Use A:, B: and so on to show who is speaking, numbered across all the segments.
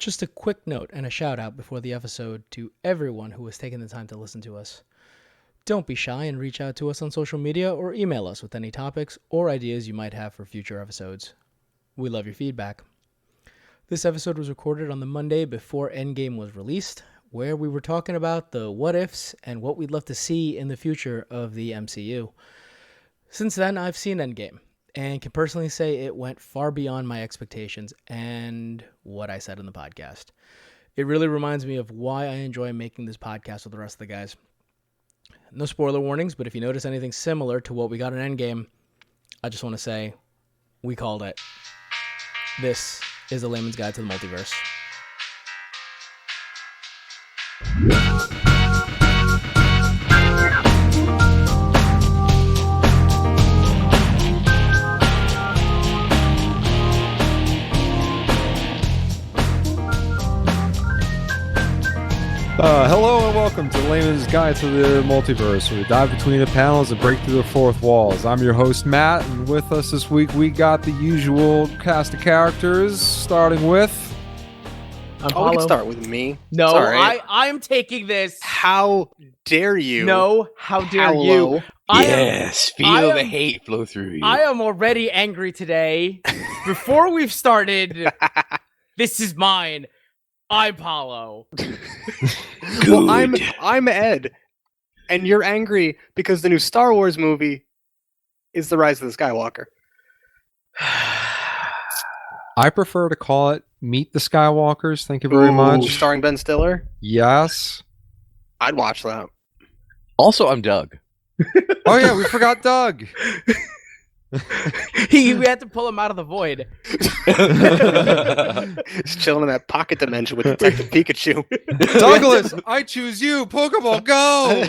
A: Just a quick note and a shout out before the episode to everyone who has taken the time to listen to us. Don't be shy and reach out to us on social media or email us with any topics or ideas you might have for future episodes. We love your feedback. This episode was recorded on the Monday before Endgame was released, where we were talking about the what ifs and what we'd love to see in the future of the MCU. Since then, I've seen Endgame and can personally say it went far beyond my expectations and what I said in the podcast. It really reminds me of why I enjoy making this podcast with the rest of the guys. No spoiler warnings, but if you notice anything similar to what we got in Endgame, I just want to say, we called it. This is a Layman's Guide to the Multiverse.
B: Hello and welcome to Layman's Guide to the Multiverse, where we dive between the panels and break through the fourth walls. I'm your host, Matt, and with us this week we got the usual cast of characters, starting with...
C: We can start with me.
A: No,
C: Sorry.
A: I'm taking this.
C: How dare you?
A: No, how dare
C: Paolo.
A: you?
D: Yes,
A: I
D: feel the
A: am-
D: hate flow through you.
A: I am already angry today. Before we've started, this is mine. I'm Paulo.
C: Well, I'm Ed, and you're angry because the new Star Wars movie is The Rise of the Skywalker.
B: I prefer to call it Meet the Skywalkers. Thank you very much.
C: Starring Ben Stiller.
B: Yes.
C: I'd watch that.
D: Also, I'm Doug.
B: Oh yeah, we forgot Doug.
A: We had to pull him out of the void.
C: He's chilling in that pocket dimension with Detective Pikachu.
B: Douglas, I choose you. Pokeball, go!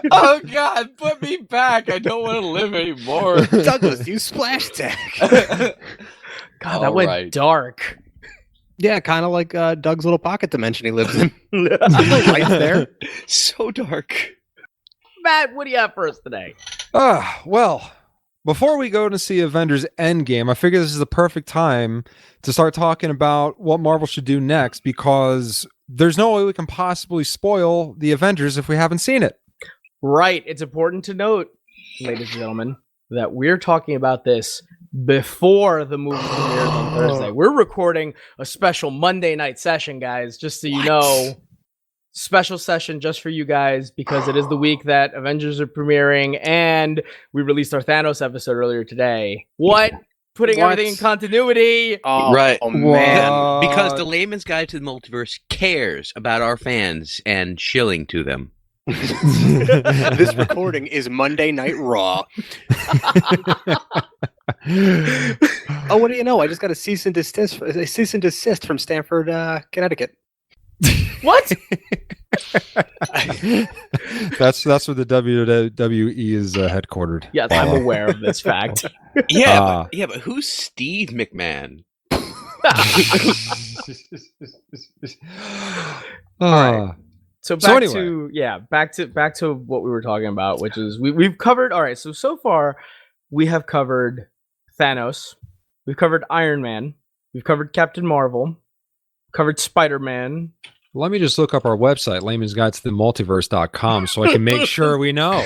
D: Oh God, put me back! I don't want to live anymore.
C: Douglas, use splash tag.
A: God, that went dark.
C: Yeah, kind of like Doug's little pocket dimension he lives in. Right there.
D: So dark.
A: Matt, what do you have for us today?
B: Well, before we go to see Avengers Endgame, I figure this is the perfect time to start talking about what Marvel should do next, because there's no way we can possibly spoil the Avengers if we haven't seen it.
A: Right. It's important to note, ladies and gentlemen, that we're talking about this before the movie premieres on Thursday. We're recording a special Monday night session, guys, just so you know. Special session just for you guys, because it is the week that Avengers are premiering, and we released our Thanos episode earlier today. Putting everything in continuity.
C: Oh,
D: Right.
C: Oh, man.
D: Because the Layman's Guide to the Multiverse cares about our fans and shilling to them.
C: This recording is Monday Night Raw. Oh, what do you know? I just got a cease and desist from Stamford, Connecticut.
A: What?
B: That's where the WWE is headquartered.
A: Yes, I'm aware of this fact.
D: Yeah, but who's Steve McMahon?
A: Alright. So
B: anyway.
A: back to what we were talking about, which is we've covered. All right, so far we have covered Thanos, we've covered Iron Man, we've covered Captain Marvel, covered Spider-Man.
B: Let me just look up our website, Layman's Guide to the Multiverse.com, so I can make sure we know.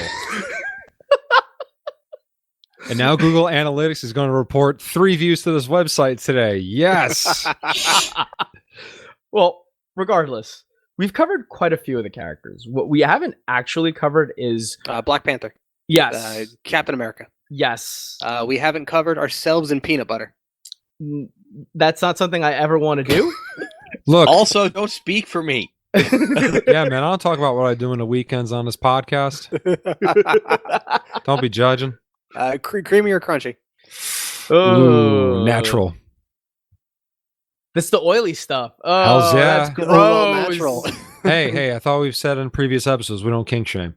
B: And now Google Analytics is going to report 3 views to this website today. Yes.
A: Well, regardless, we've covered quite a few of the characters. What we haven't actually covered is
C: Black Panther.
A: yes,
C: Captain America.
A: yes.
C: We haven't covered ourselves in peanut butter.
A: That's not something I ever want to do.
B: Look.
D: Also, don't speak for me.
B: Yeah, man, I don't talk about what I do in the weekends on this podcast. Don't be judging.
C: Creamy or crunchy?
B: Ooh, natural.
A: That's the oily stuff. Oh,
B: Hells yeah.
A: That's gross.
C: Oh, natural.
B: Hey, I thought we've said in previous episodes we don't kink shame.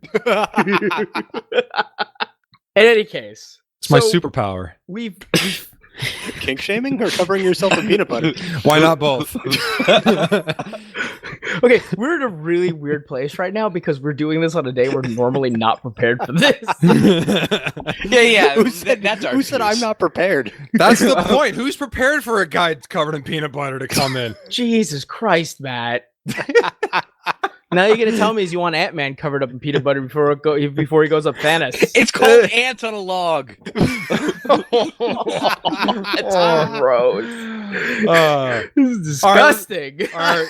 A: In any case,
B: It's my superpower.
A: We've
C: Kink shaming or covering yourself in peanut butter?
B: Why not both?
A: Okay, we're in a really weird place right now because we're doing this on a day we're normally not prepared for this.
D: Yeah.
C: That's
D: our
C: who said I'm
D: excuse.
C: not prepared?
B: That's the point. Who's prepared for a guy covered in peanut butter to come in?
A: Jesus Christ, Matt. Now you're gonna tell me is you want Ant-Man covered up in peanut butter before he goes up Thanos?
D: It's called ants on a log.
A: That's gross. This is disgusting.
B: All right.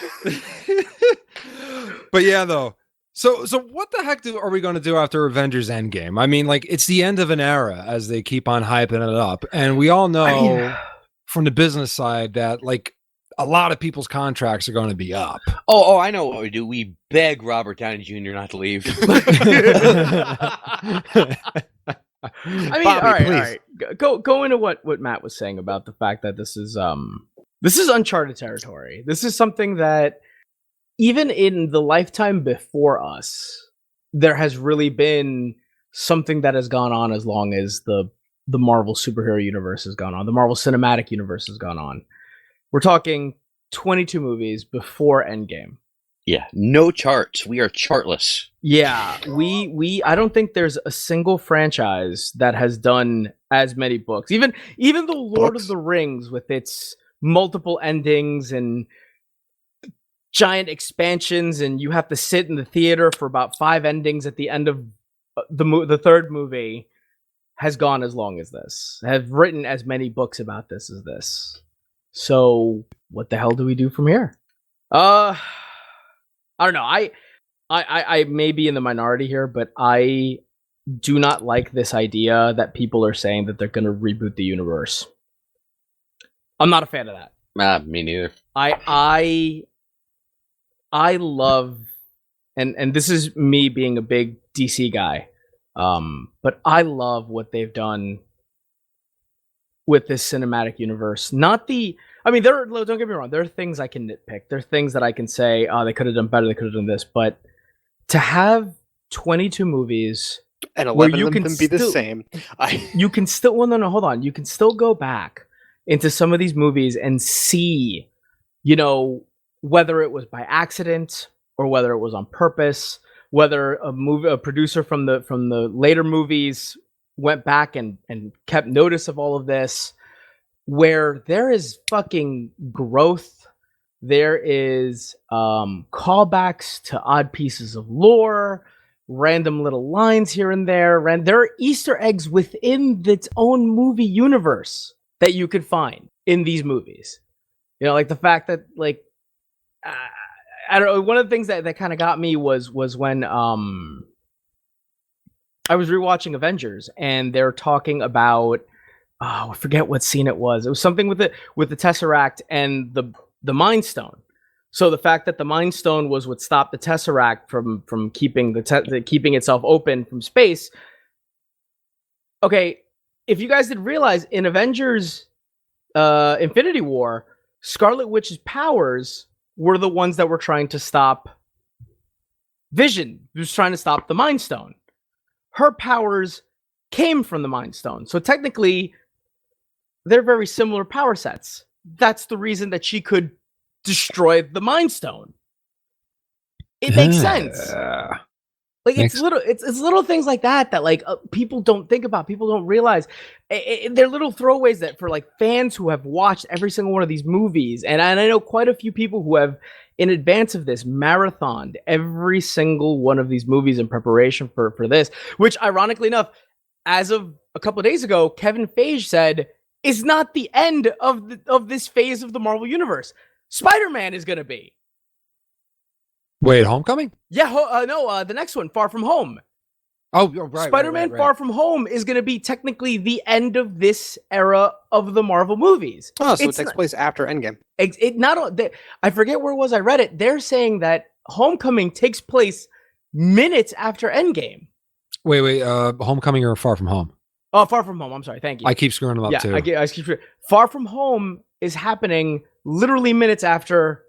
B: But yeah, though. So what the heck are we going to do after Avengers Endgame? I mean, like, it's the end of an era as they keep on hyping it up, and we all know from the business side that like a lot of people's contracts are going to be up.
D: Oh, I know what we do. We beg Robert Downey Jr. not to leave.
A: I mean,
C: Bobby,
A: all
C: please.
A: right. Go into what Matt was saying about the fact that this is uncharted territory. This is something that even in the lifetime before us, there has really been something that has gone on as long as the Marvel superhero universe has gone on, the Marvel cinematic universe has gone on. We're talking 22 movies before Endgame.
D: Yeah, no charts. We are chartless.
A: Yeah, we I don't think there's a single franchise that has done as many books. Even the Lord of the Rings with its multiple endings and giant expansions, and you have to sit in the theater for about 5 endings at the end of the third movie, has gone as long as this. Have written as many books about this as this. So what the hell do we do from here? I don't know. I may be in the minority here, but I do not like this idea that people are saying that they're going to reboot the universe. I'm not a fan of that.
D: Me neither.
A: I love, and this is me being a big DC guy, but I love what they've done with this cinematic universe. Don't get me wrong, there are things I can nitpick. There are things that I can say, oh, they could have done better, they could have done this, but to have 22 movies
C: And
A: where
C: 11
A: you
C: of them
A: can
C: can be the
A: still-
C: same.
A: you can still hold on, you can still go back into some of these movies and see, whether it was by accident or whether it was on purpose, whether a producer from the later movies went back and kept notice of all of this, where there is fucking growth, there is callbacks to odd pieces of lore, random little lines here and there. There are Easter eggs within its own movie universe that you could find in these movies. Like the fact that, like, I don't know. One of the things that kind of got me was when I was rewatching Avengers and they're talking about, I forget what scene it was. It was something with the Tesseract and the Mind Stone. So the fact that the Mind Stone was what stopped the Tesseract from keeping keeping itself open from space. Okay, if you guys didn't realize, in Avengers Infinity War, Scarlet Witch's powers were the ones that were trying to stop Vision, who's trying to stop the Mind Stone. Her powers came from the Mind Stone. So technically, they're very similar power sets. That's the reason that she could destroy the Mind Stone. It makes sense. Like, it's little things like that like people don't think about, people don't realize. They're little throwaways that for like fans who have watched every single one of these movies, and I know quite a few people who have, in advance of this, marathoned every single one of these movies in preparation for this, which ironically enough, as of a couple of days ago, Kevin Feige said is not the end of this phase of the Marvel Universe. Spider-Man is going to be.
B: Wait, Homecoming?
A: Yeah, the next one, Far From Home.
B: Oh, right.
A: Spider-Man Far From Home is going to be technically the end of this era of the Marvel movies.
C: Oh, so it takes place after Endgame.
A: I forget where it was I read it. They're saying that Homecoming takes place minutes after Endgame.
B: Wait, Homecoming or Far From Home?
A: Oh, Far From Home. I'm sorry. Thank you.
B: I keep screwing them up too.
A: I keep Far From Home is happening literally minutes after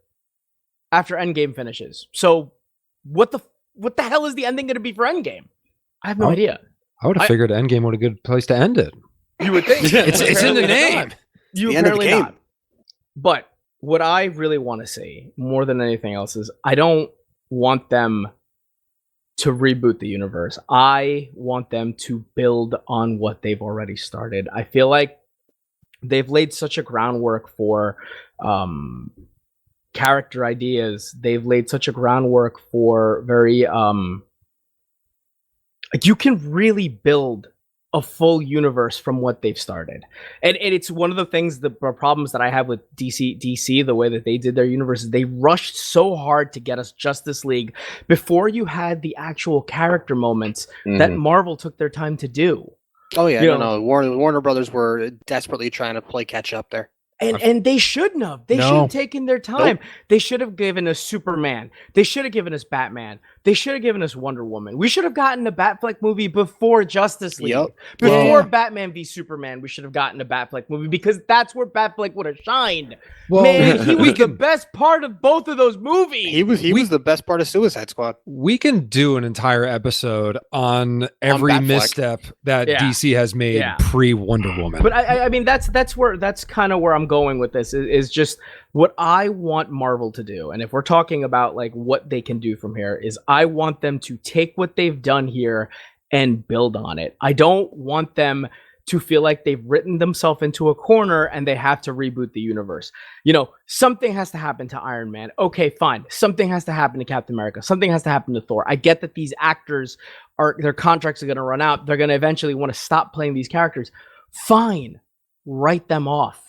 A: Endgame finishes. So what the hell is the ending going to be for Endgame? I have no idea.
B: I would have figured Endgame would a good place to end it.
A: You would think.
B: It's in the name.
A: You
C: The end of the
A: apparently
C: game.
A: not. But what I really want to see more than anything else is I don't want them to reboot the universe. I want them to build on what they've already started. I feel like they've laid such a groundwork for character ideas. They've laid such a groundwork for very like you can really build a full universe from what they've started. And it's one of the things, the problems that I have with DC, the way that they did their universe, is they rushed so hard to get us Justice League before you had the actual character moments that Marvel took their time to do.
C: Oh yeah, no. Warner Brothers were desperately trying to play catch up there.
A: And they shouldn't have. They should have taken their time. Nope. They should have given us Superman. They should have given us Batman. They should have given us Wonder Woman. We should have gotten a Batfleck movie before Justice League. Yep. Before Batman v Superman, we should have gotten a Batfleck movie because that's where Batfleck would have shined. Well, man, he was the best part of both of those movies.
C: He was the best part of Suicide Squad.
B: We can do an entire episode on every misstep that DC has made pre Wonder Woman.
A: But I mean that's kind of where I'm going with this is just what I want Marvel to do. And if we're talking about like what they can do from here, is I want them to take what they've done here and build on it. I don't want them to feel like they've written themselves into a corner and they have to reboot the universe. You know, something has to happen to Iron Man. Okay, fine. Something has to happen to Captain America. Something has to happen to Thor. I get that these actors their contracts are going to run out. They're going to eventually want to stop playing these characters. Fine. Write them off.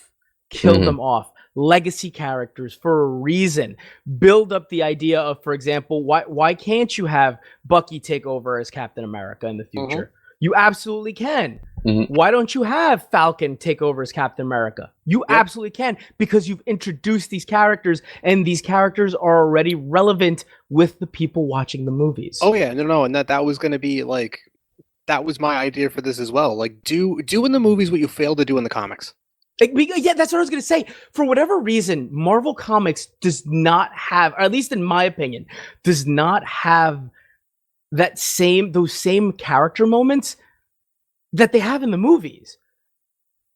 A: Kill them off. Legacy characters for a reason. Build up the idea of, for example, why can't you have Bucky take over as Captain America in the future? You absolutely can. Why don't you have Falcon take over as Captain America? You absolutely can, because you've introduced these characters, and these characters are already relevant with the people watching the movies.
C: Oh yeah, no, and that was going to be like, that was my idea for this as well. Like, do in the movies what you failed to do in the comics.
A: Yeah, that's what I was going to say. For whatever reason, Marvel Comics does not have, or at least in my opinion, does not have those same character moments that they have in the movies.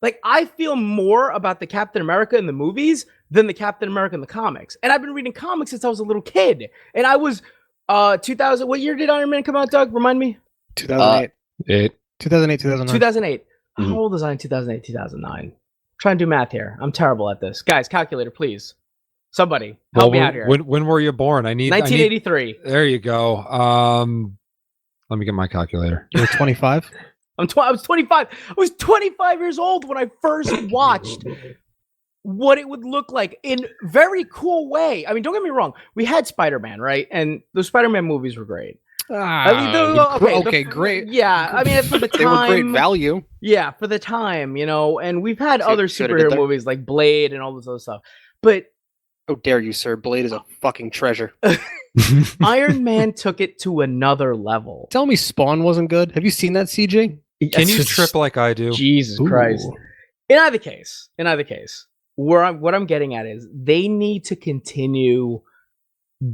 A: Like, I feel more about the Captain America in the movies than the Captain America in the comics. And I've been reading comics since I was a little kid. And I was 2000. What year did Iron Man come out, Doug? Remind me.
C: 2008. 2008, 2009.
A: 2008. How old was I in 2008, 2009? Try and do math here. I'm terrible at this. Guys, calculator, please. Somebody help me out here.
B: When were you born? I need
A: 1983.
B: There you go. Let me get my calculator.
C: You're 25?
A: I was 25. I was 25 years old when I first watched what it would look like in a very cool way. I mean, don't get me wrong. We had Spider-Man, right? And the Spider-Man movies were great.
C: Great.
A: Yeah, I mean, for the time,
C: they were great value.
A: Yeah, for the time, and we've had other superhero movies like Blade and all this other stuff. But
C: how dare you, sir? Blade is a fucking treasure.
A: Iron Man took it to another level.
C: Tell me Spawn wasn't good. Have you seen that, CJ?
B: Can you trip like I do?
A: Jesus Christ. In either case, what I'm getting at is they need to continue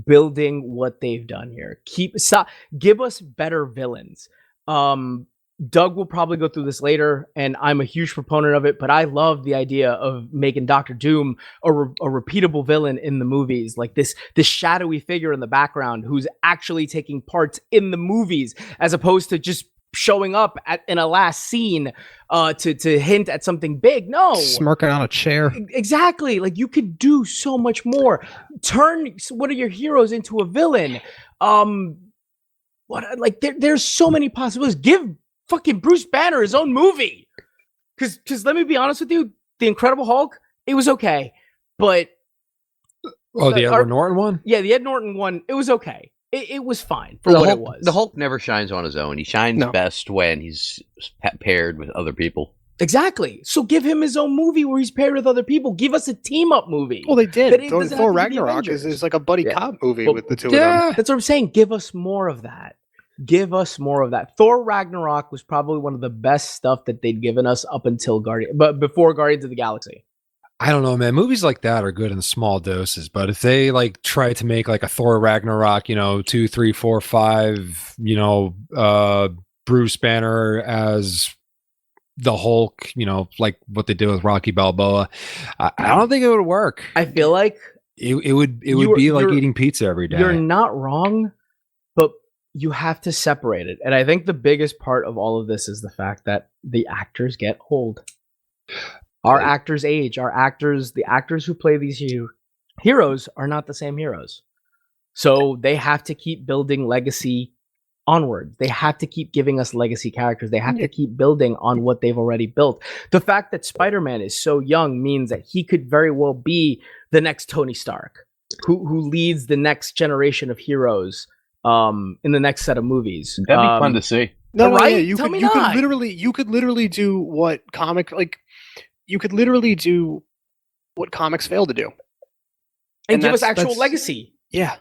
A: building what they've done here. Give us better villains. Doug will probably go through this later, and I'm a huge proponent of it, but I love the idea of making Doctor Doom a repeatable villain in the movies, like this shadowy figure in the background who's actually taking parts in the movies, as opposed to just showing up in a last scene to hint at something big. No,
C: smirking on a chair.
A: Exactly. Like, you could do so much more. Turn one of your heroes into a villain. There's so many possibilities. Give fucking Bruce Banner his own movie. Because let me be honest with you, The Incredible Hulk, it was okay, but
B: the Edward Norton one.
A: Yeah, the Ed Norton one. It was okay. It was fine for what it was.
D: The Hulk never shines on his own. He shines best when he's paired with other people.
A: Exactly. So give him his own movie where he's paired with other people. Give us a team-up movie.
C: Well, they did. Thor Ragnarok is like a buddy cop movie with the two of them.
A: That's what I'm saying. Give us more of that. Give us more of that. Thor Ragnarok was probably one of the best stuff that they'd given us up until before Guardians of the Galaxy.
B: I don't know, man. Movies like that are good in small doses, but if they like try to make like a Thor Ragnarok, 2, 3, 4, 5, Bruce Banner as the Hulk, like what they did with Rocky Balboa. I don't think it would work.
A: I feel like
B: It would be like eating pizza every day.
A: You're not wrong, but you have to separate it. And I think the biggest part of all of this is the fact that the actors get old. Our actors age. The actors who play these heroes are not the same heroes. So they have to keep building legacy onward. They have to keep giving us legacy characters. They have to keep building on what they've already built. The fact that Spider-Man is so young means that he could very well be the next Tony Stark, who leads the next generation of heroes in the next set of movies.
E: That'd be fun to see.
C: No,
A: right?
C: Yeah, you
A: Tell
C: could
A: me
C: you could
A: not.
C: literally do what you could literally do what comics fail to do.
A: and give us
C: that's-
A: actual
C: that's-
A: legacy.
C: Yeah.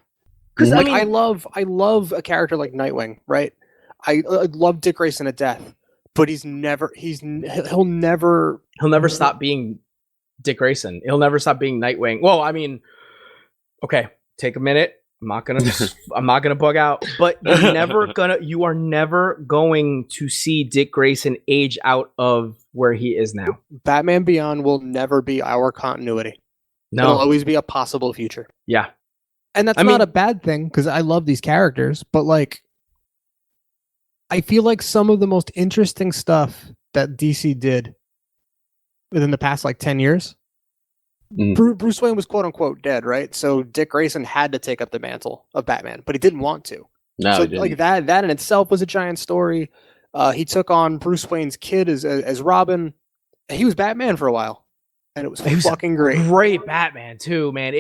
A: Because
C: Like I love a character like Nightwing, right? I love Dick Grayson to death, but he'll never
A: he'll never stop being Dick Grayson. He'll never stop being Nightwing. Well, I mean, okay, take a minute. I'm not gonna bug out, but you are never going to see Dick Grayson age out of where he is now.
C: Batman Beyond will never be our continuity. It'll
A: No.
C: always be a possible future.
A: Yeah.
C: And that's
A: I
C: not
A: mean-
C: a bad thing because I love these characters, but like I feel like some of the most interesting stuff that DC did within the past like 10 years. Bruce Wayne was quote unquote dead, right? So Dick Grayson had to take up the mantle of Batman, but he didn't want to.
E: No,
C: So
E: he didn't.
C: like that in itself was a giant story. He took on Bruce Wayne's kid as Robin. And he was Batman for a while. And it was
A: He was
C: fucking great.
A: Great Batman too, man.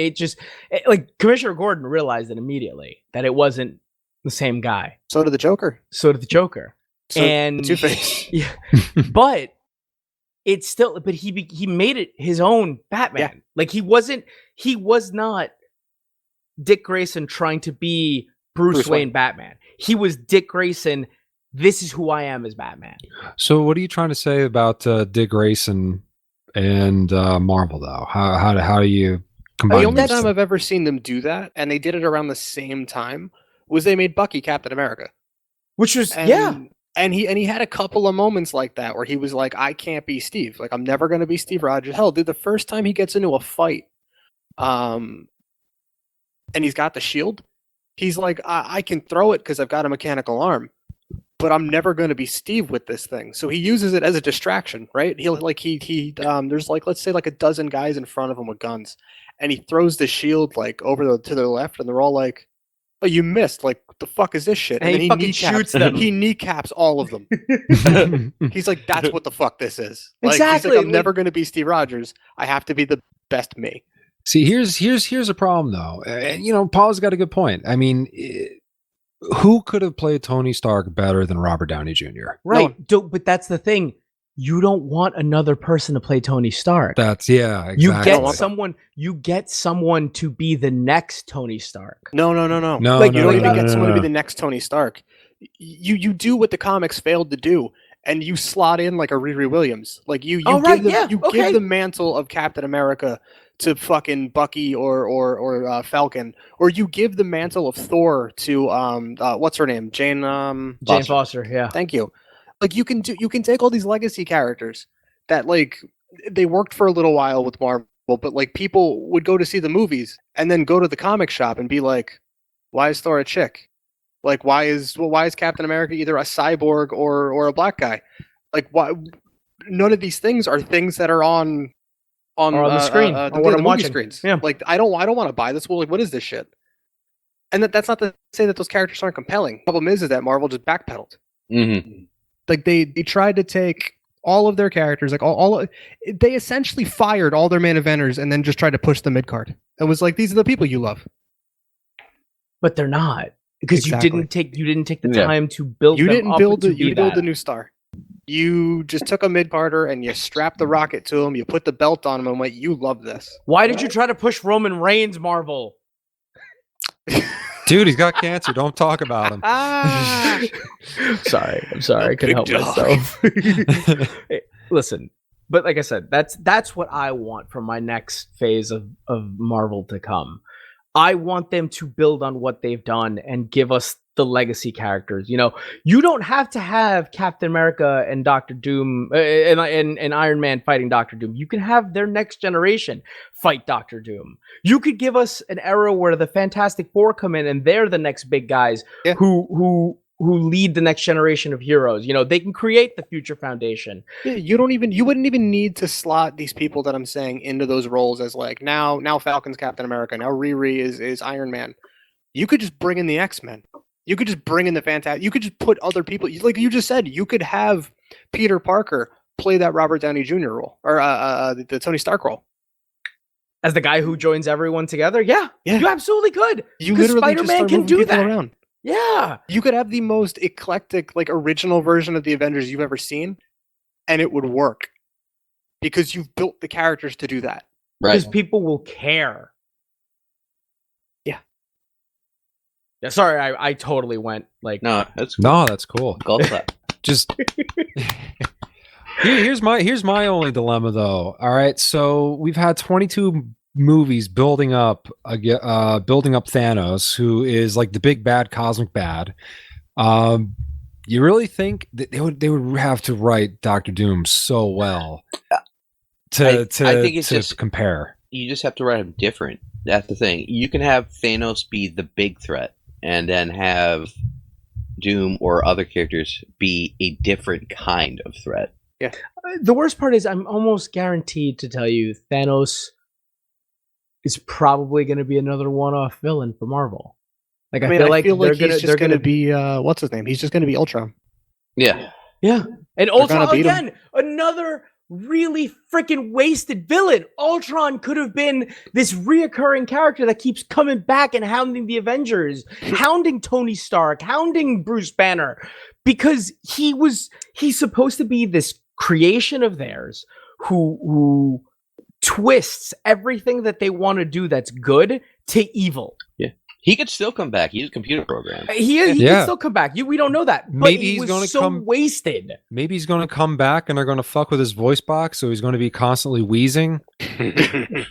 A: Like Commissioner Gordon realized it immediately that it wasn't the same guy.
C: So did the Joker.
A: So did the Joker.
C: So
A: and
C: Two-Face.
A: Yeah, but it's still. But he made it his own Batman.
C: Yeah.
A: Like he was not Dick Grayson trying to be Bruce Wayne Batman. He was Dick Grayson. This is who I am as Batman.
B: So what are you trying to say about Dick Grayson and Marvel, though? How do you combine
C: The only
B: those
C: time
B: two?
C: I've ever seen them do that, and they did it around the same time, was they made Bucky Captain America.
A: Which was
C: And, and he had a couple of moments like that where he was like, I can't be Steve. Like I'm never gonna be Steve Rogers. Hell, dude, the first time he gets into a fight, and he's got the shield, he's like, I can throw it because I've got a mechanical arm. But I'm never going to be Steve with this thing. So he uses it as a distraction, right? He'll like there's like let's say like a dozen guys in front of him with guns, and he throws the shield like over to the left, and they're all like, "Oh, you missed! Like, what the fuck is this shit?"
A: And he
C: then
A: fucking shoots them.
C: He kneecaps all of them. He's like, "That's what the fuck this is." Like,
A: Exactly.
C: He's like, I'm never going to be Steve Rogers. I have to be the best me.
B: See, here's a problem, though. Paul's got a good point. I mean, who could have played Tony Stark better than Robert Downey Jr.?
A: Right. But that's the thing. You don't want another person to play Tony Stark.
B: Exactly.
A: You get someone to be the next Tony Stark.
C: No.
B: No,
C: Like,
B: no,
C: you don't even
B: no,
C: get
B: no,
C: someone
B: no.
C: to be the next Tony Stark. You do what the comics failed to do, and you slot in like a Riri Williams. Like you give the mantle of Captain America to fucking Bucky or Falcon, or you give the mantle of Thor to what's her name, Jane
A: Foster. Yeah.
C: Thank you. Like you can take all these legacy characters that like they worked for a little while with Marvel, but like people would go to see the movies and then go to the comic shop and be like, why is Thor a chick? Like why is Captain America either a cyborg or a black guy? Like why none of these things are things that are on
A: the screen,
C: the
A: or what I'm
C: movie
A: watching.
C: screens.
A: Yeah.
C: Like I don't want to buy this. Well, like what is this shit? And that's not to say that those characters aren't compelling. The problem is that Marvel just backpedaled.
E: Mm-hmm.
C: Like they tried to take all of their characters, like all they essentially fired all their main eventers and then just tried to push the mid card. It was like, these are the people you love.
A: But they're not, because
C: Exactly.
A: you didn't take the
E: Yeah.
A: time to build.
C: You
A: them
C: didn't
A: up
C: build
A: to
C: you
A: be
C: build
A: that.
C: a new star. You just took a mid carder and you strapped the rocket to him. You put the belt on him and went, "You love this."
A: Why did you try to push Roman Reigns, Marvel?
B: Dude, he's got cancer. Don't talk about him.
C: Ah!
A: Sorry, I'm sorry. I couldn't help
C: Big dog.
A: myself. Hey, listen, but like I said, that's what I want from my next phase of Marvel to come. I want them to build on what they've done and give us the legacy characters. You know, you don't have to have Captain America and Doctor Doom and Iron Man fighting Doctor Doom. You can have their next generation fight Doctor Doom. You could give us an era where the Fantastic Four come in and they're the next big guys who lead the next generation of heroes. You know, they can create the future foundation.
C: Yeah, you wouldn't even need to slot these people that I'm saying into those roles as like now Falcon's Captain America, now Riri is Iron Man. You could just bring in the X-Men. You could just bring in the Fantastic. You could just put other people, like you just said. You could have Peter Parker play that Robert Downey Jr. role, or the Tony Stark role,
A: as the guy who joins everyone together. Yeah. You absolutely could.
C: You literally
A: Spider-Man can do that.
C: Around.
A: Yeah,
C: you could have the most eclectic, like original version of the Avengers you've ever seen, and it would work because you've built the characters to do that.
D: Right.
A: Because people will care. Yeah, sorry, I totally went like
D: No, that's cool.
B: No, that's cool.
D: Golf clap.
B: Just here's my only dilemma though. All right, so we've had 22 movies building up Thanos, who is like the big bad cosmic bad. You really think that they would have to write Doctor Doom so well to
D: I think it's
B: to
D: just
B: compare?
D: You just have to write him different. That's the thing. You can have Thanos be the big threat, and then have Doom or other characters be a different kind of threat.
C: Yeah.
A: The worst part is I'm almost guaranteed to tell you Thanos is probably going to be another one-off villain for Marvel. Like I feel like
C: he's just going to be what's his name? He's just going to be Ultron.
D: Yeah.
A: Yeah. And Ultron
C: beat
A: again, another really freaking wasted villain. Ultron could have been this reoccurring character that keeps coming back and hounding the Avengers, hounding Tony Stark, hounding Bruce Banner, because he's supposed to be this creation of theirs who twists everything that they want to do that's good to evil.
D: Yeah. He could still come back. He's a computer program.
A: He can still come back. We don't know that. But
B: Maybe
A: he
B: he's
A: was
B: gonna
A: so
B: come-
A: wasted.
B: Maybe he's going to come back and they're going to fuck with his voice box, so he's going to be constantly wheezing, and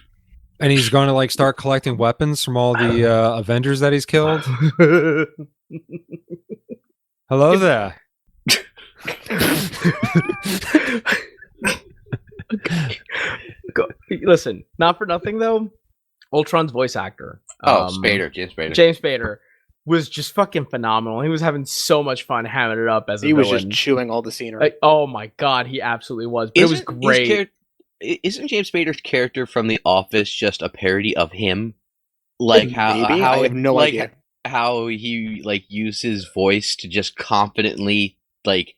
B: he's going to like start collecting weapons from all the Avengers that he's killed. Hello there.
A: Listen, not for nothing though. Ultron's voice actor,
D: James Spader.
A: James Spader, was just fucking phenomenal. He was having so much fun hamming it up as a
C: He was
A: villain.
C: just chewing all the scenery.
A: Like, oh my god, he absolutely was. But it was great.
D: Isn't James Spader's character from The Office just a parody of him? Like
C: Maybe? I have no idea.
D: How he like used his voice to just confidently like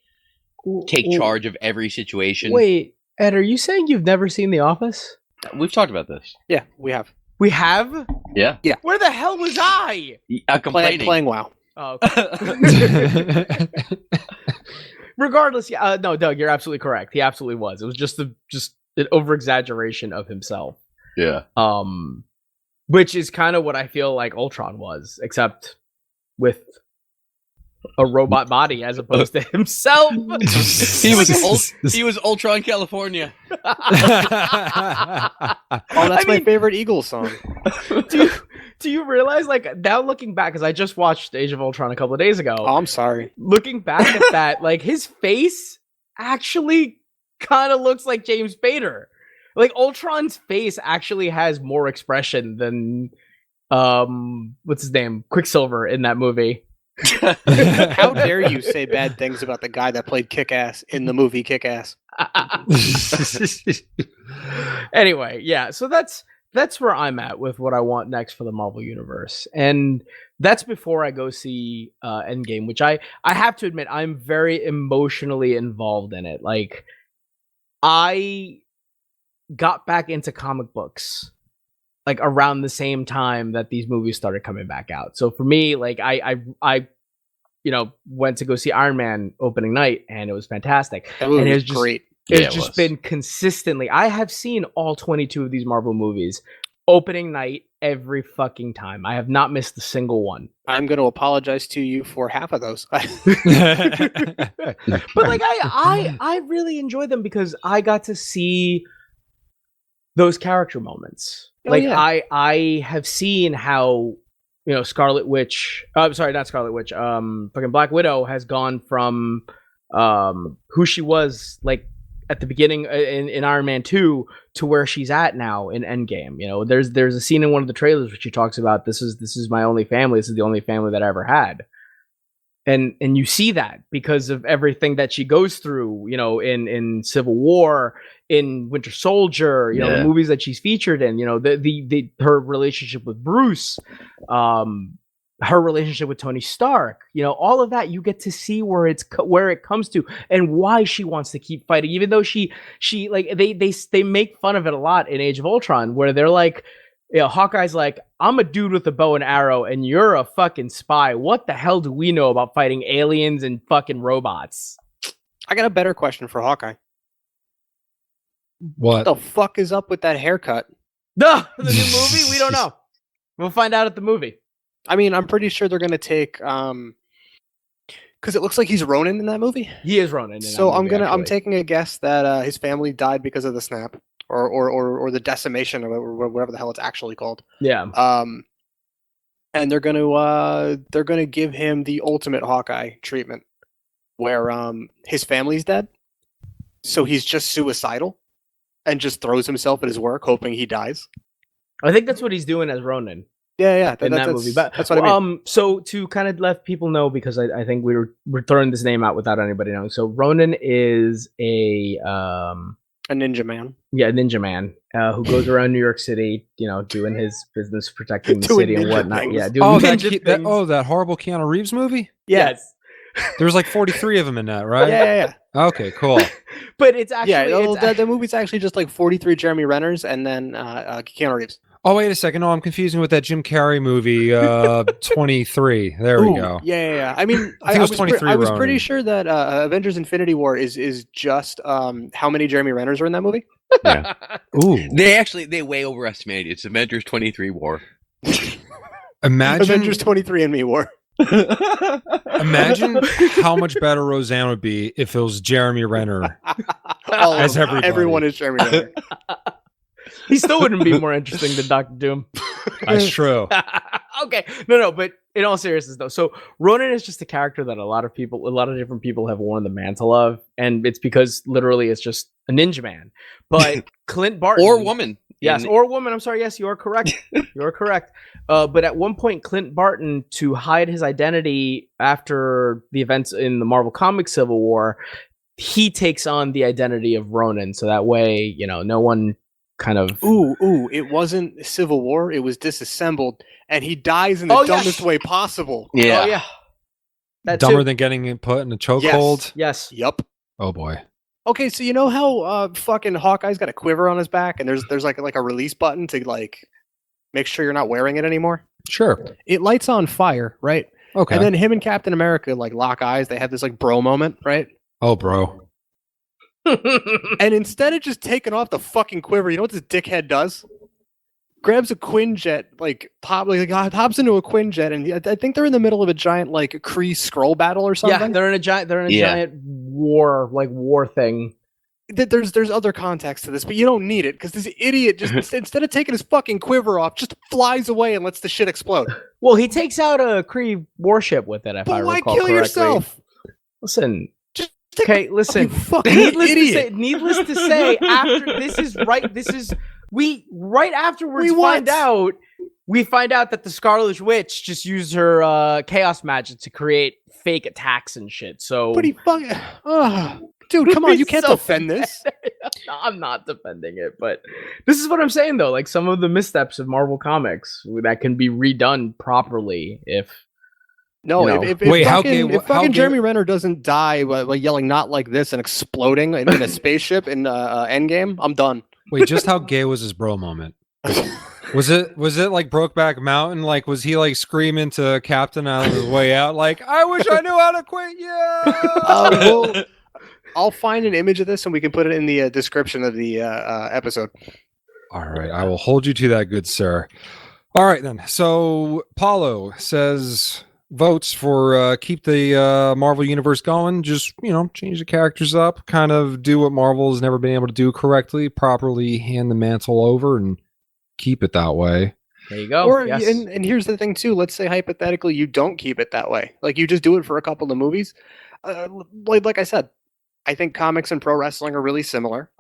D: take charge of every situation.
A: Wait, Ed, are you saying you've never seen The Office?
D: We've talked about this.
C: Yeah, we have.
A: We have?
D: Yeah.
A: Where the hell was I?
D: Complaining.
C: Playing WoW.
A: Oh, okay. Regardless, yeah, no, Doug, you're absolutely correct. He absolutely was. It was just an over exaggeration of himself.
D: Yeah.
A: Which is kind of what I feel like Ultron was, except with a robot body as opposed to himself.
D: He was Ultron California.
C: Oh, that's my favorite Eagles song.
A: Do you realize, like, now looking back, because I just watched Age of Ultron a couple of days ago.
C: Oh, I'm sorry.
A: Looking back at that, like, his face actually kind of looks like James Spader. Like, Ultron's face actually has more expression than, what's his name? Quicksilver in that movie.
C: How dare you say bad things about the guy that played Kick-Ass in the movie Kick-Ass?
A: Anyway, yeah, so that's where I'm at with what I want next for the Marvel Universe. And that's before I go see Endgame, which I have to admit, I'm very emotionally involved in it. Like, I got back into comic books like around the same time that these movies started coming back out. So for me, like I went to go see Iron Man opening night, and it was fantastic.
C: That movie
A: and it
C: was
A: was just
C: great.
A: It's just been consistently. I have seen all 22 of these Marvel movies opening night every fucking time. I have not missed a single one.
C: I'm going to apologize to you for half of those.
A: But like I really enjoy them because I got to see those character moments.
C: Oh,
A: like
C: yeah.
A: I have seen how Scarlet Witch. Sorry, not Scarlet Witch. Fucking Black Widow has gone from who she was like at the beginning in Iron Man 2 to where she's at now in Endgame. There's a scene in one of the trailers where she talks about this is my only family. This is the only family that I ever had. And you see that because of everything that she goes through, in Civil War, in Winter Soldier, the movies that she's featured in, her relationship with Bruce, her relationship with Tony Stark, all of that, you get to see where it comes to and why she wants to keep fighting, even though she like they make fun of it a lot in Age of Ultron, where they're like, Hawkeye's like, I'm a dude with a bow and arrow and you're a fucking spy. What the hell do we know about fighting aliens and fucking robots?
C: I got a better question for Hawkeye.
B: What
C: the fuck is up with that haircut?
A: The new movie? We don't know. We'll find out at the movie.
C: I mean, I'm pretty sure they're going to take because it looks like he's Ronin in that movie.
A: He is Ronin.
C: So I'm taking a guess that his family died because of the snap. Or the decimation or whatever the hell it's actually called.
A: Yeah.
C: And they're gonna give him the ultimate Hawkeye treatment, where his family's dead, so he's just suicidal, and just throws himself at his work, hoping he dies.
A: I think that's what he's doing as Ronin.
C: Yeah.
A: In that movie, but
C: that's what I mean.
A: So to kind of let people know, because I think we're throwing this name out without anybody knowing. So Ronin is a
C: ninja man.
A: Yeah, a ninja man who goes around New York City, doing his business, protecting the city and whatnot.
C: Things.
A: Yeah, doing things.
B: That horrible Keanu Reeves movie?
A: Yes.
B: There was like 43 of them in that, right?
C: Yeah.
B: Okay, cool.
A: But it's actually
C: the movie's actually just like 43 Jeremy Renners and then Keanu Reeves.
B: Oh, wait a second. No, I'm confusing with that Jim Carrey movie, 23. There we go.
C: Yeah. I mean,
B: I think it was 23.
C: I was pretty sure that Avengers Infinity War is just how many Jeremy Renners are in that movie.
D: Yeah.
B: Ooh.
D: They way overestimated. It's Avengers 23 War.
B: Imagine
C: Avengers 23 and Me War.
B: Imagine how much better Roseanne would be if it was Jeremy Renner as everybody.
C: Everyone is Jeremy Renner.
A: He still wouldn't be more interesting than Doctor Doom.
B: That's true.
A: Okay. No, but in all seriousness though, so Ronin is just a character that a lot of different people have worn the mantle of, and it's because literally it's just a ninja man. But Clint Barton
D: or woman.
A: Yes, or woman. I'm sorry. Yes, you are correct. You're correct. But at one point, Clint Barton, to hide his identity after the events in the Marvel Comics Civil War, he takes on the identity of Ronin. So that way, no one kind of
C: it wasn't Civil War, it was Disassembled, and he dies in the dumbest way possible.
A: Yeah.
B: That dumber than getting put in a chokehold.
A: Yes.
C: Yep.
B: Oh boy.
C: Okay, so you know how fucking Hawkeye's got a quiver on his back, and there's like a release button to like make sure you're not wearing it anymore.
B: Sure.
C: It lights on fire, right?
B: Okay.
C: And then him and Captain America like lock eyes. They have this like bro moment, right?
B: Oh, bro.
C: And instead of just taking off the fucking quiver, you know what this dickhead does? Grabs a Quinjet, hops into a Quinjet, and I think they're in the middle of a giant like Kree Skrull battle or something.
A: Yeah, they're in a giant war thing.
C: There's other context to this, but you don't need it because this idiot just instead of taking his fucking quiver off, just flies away and lets the shit explode.
A: Well, he takes out a Kree warship with it. If I recall correctly. But why kill
C: yourself?
A: Listen. Okay, listen. Needless to say, after this is right afterwards we find out that the Scarlet Witch just used her chaos magic to create fake attacks and shit. So,
C: but he fucking, dude, come on, you can't defend this.
A: No, I'm not defending it, but this is what I'm saying though. Like some of the missteps of Marvel Comics that can be redone properly if.
C: No, if Jeremy Renner doesn't die by yelling "not like this" and exploding in a spaceship in Endgame, I'm done.
B: Wait, just how gay was his bro moment? Was it like Brokeback Mountain? Like, was he like screaming to Captain on his way out? Like, I wish I knew how to quit. Yeah.
C: I'll find an image of this and we can put it in the description of the episode.
B: All right, I will hold you to that, good sir. All right then. So Paulo says. Votes for keep the Marvel universe going, just change the characters up, kind of do what Marvel has never been able to do correctly, properly hand the mantle over and keep it that way.
A: There you go.
C: Or
A: Yes.
C: and here's the thing too. Let's say hypothetically you don't keep it that way. Like you just do it for a couple of movies. Like I said, I think comics and pro wrestling are really similar.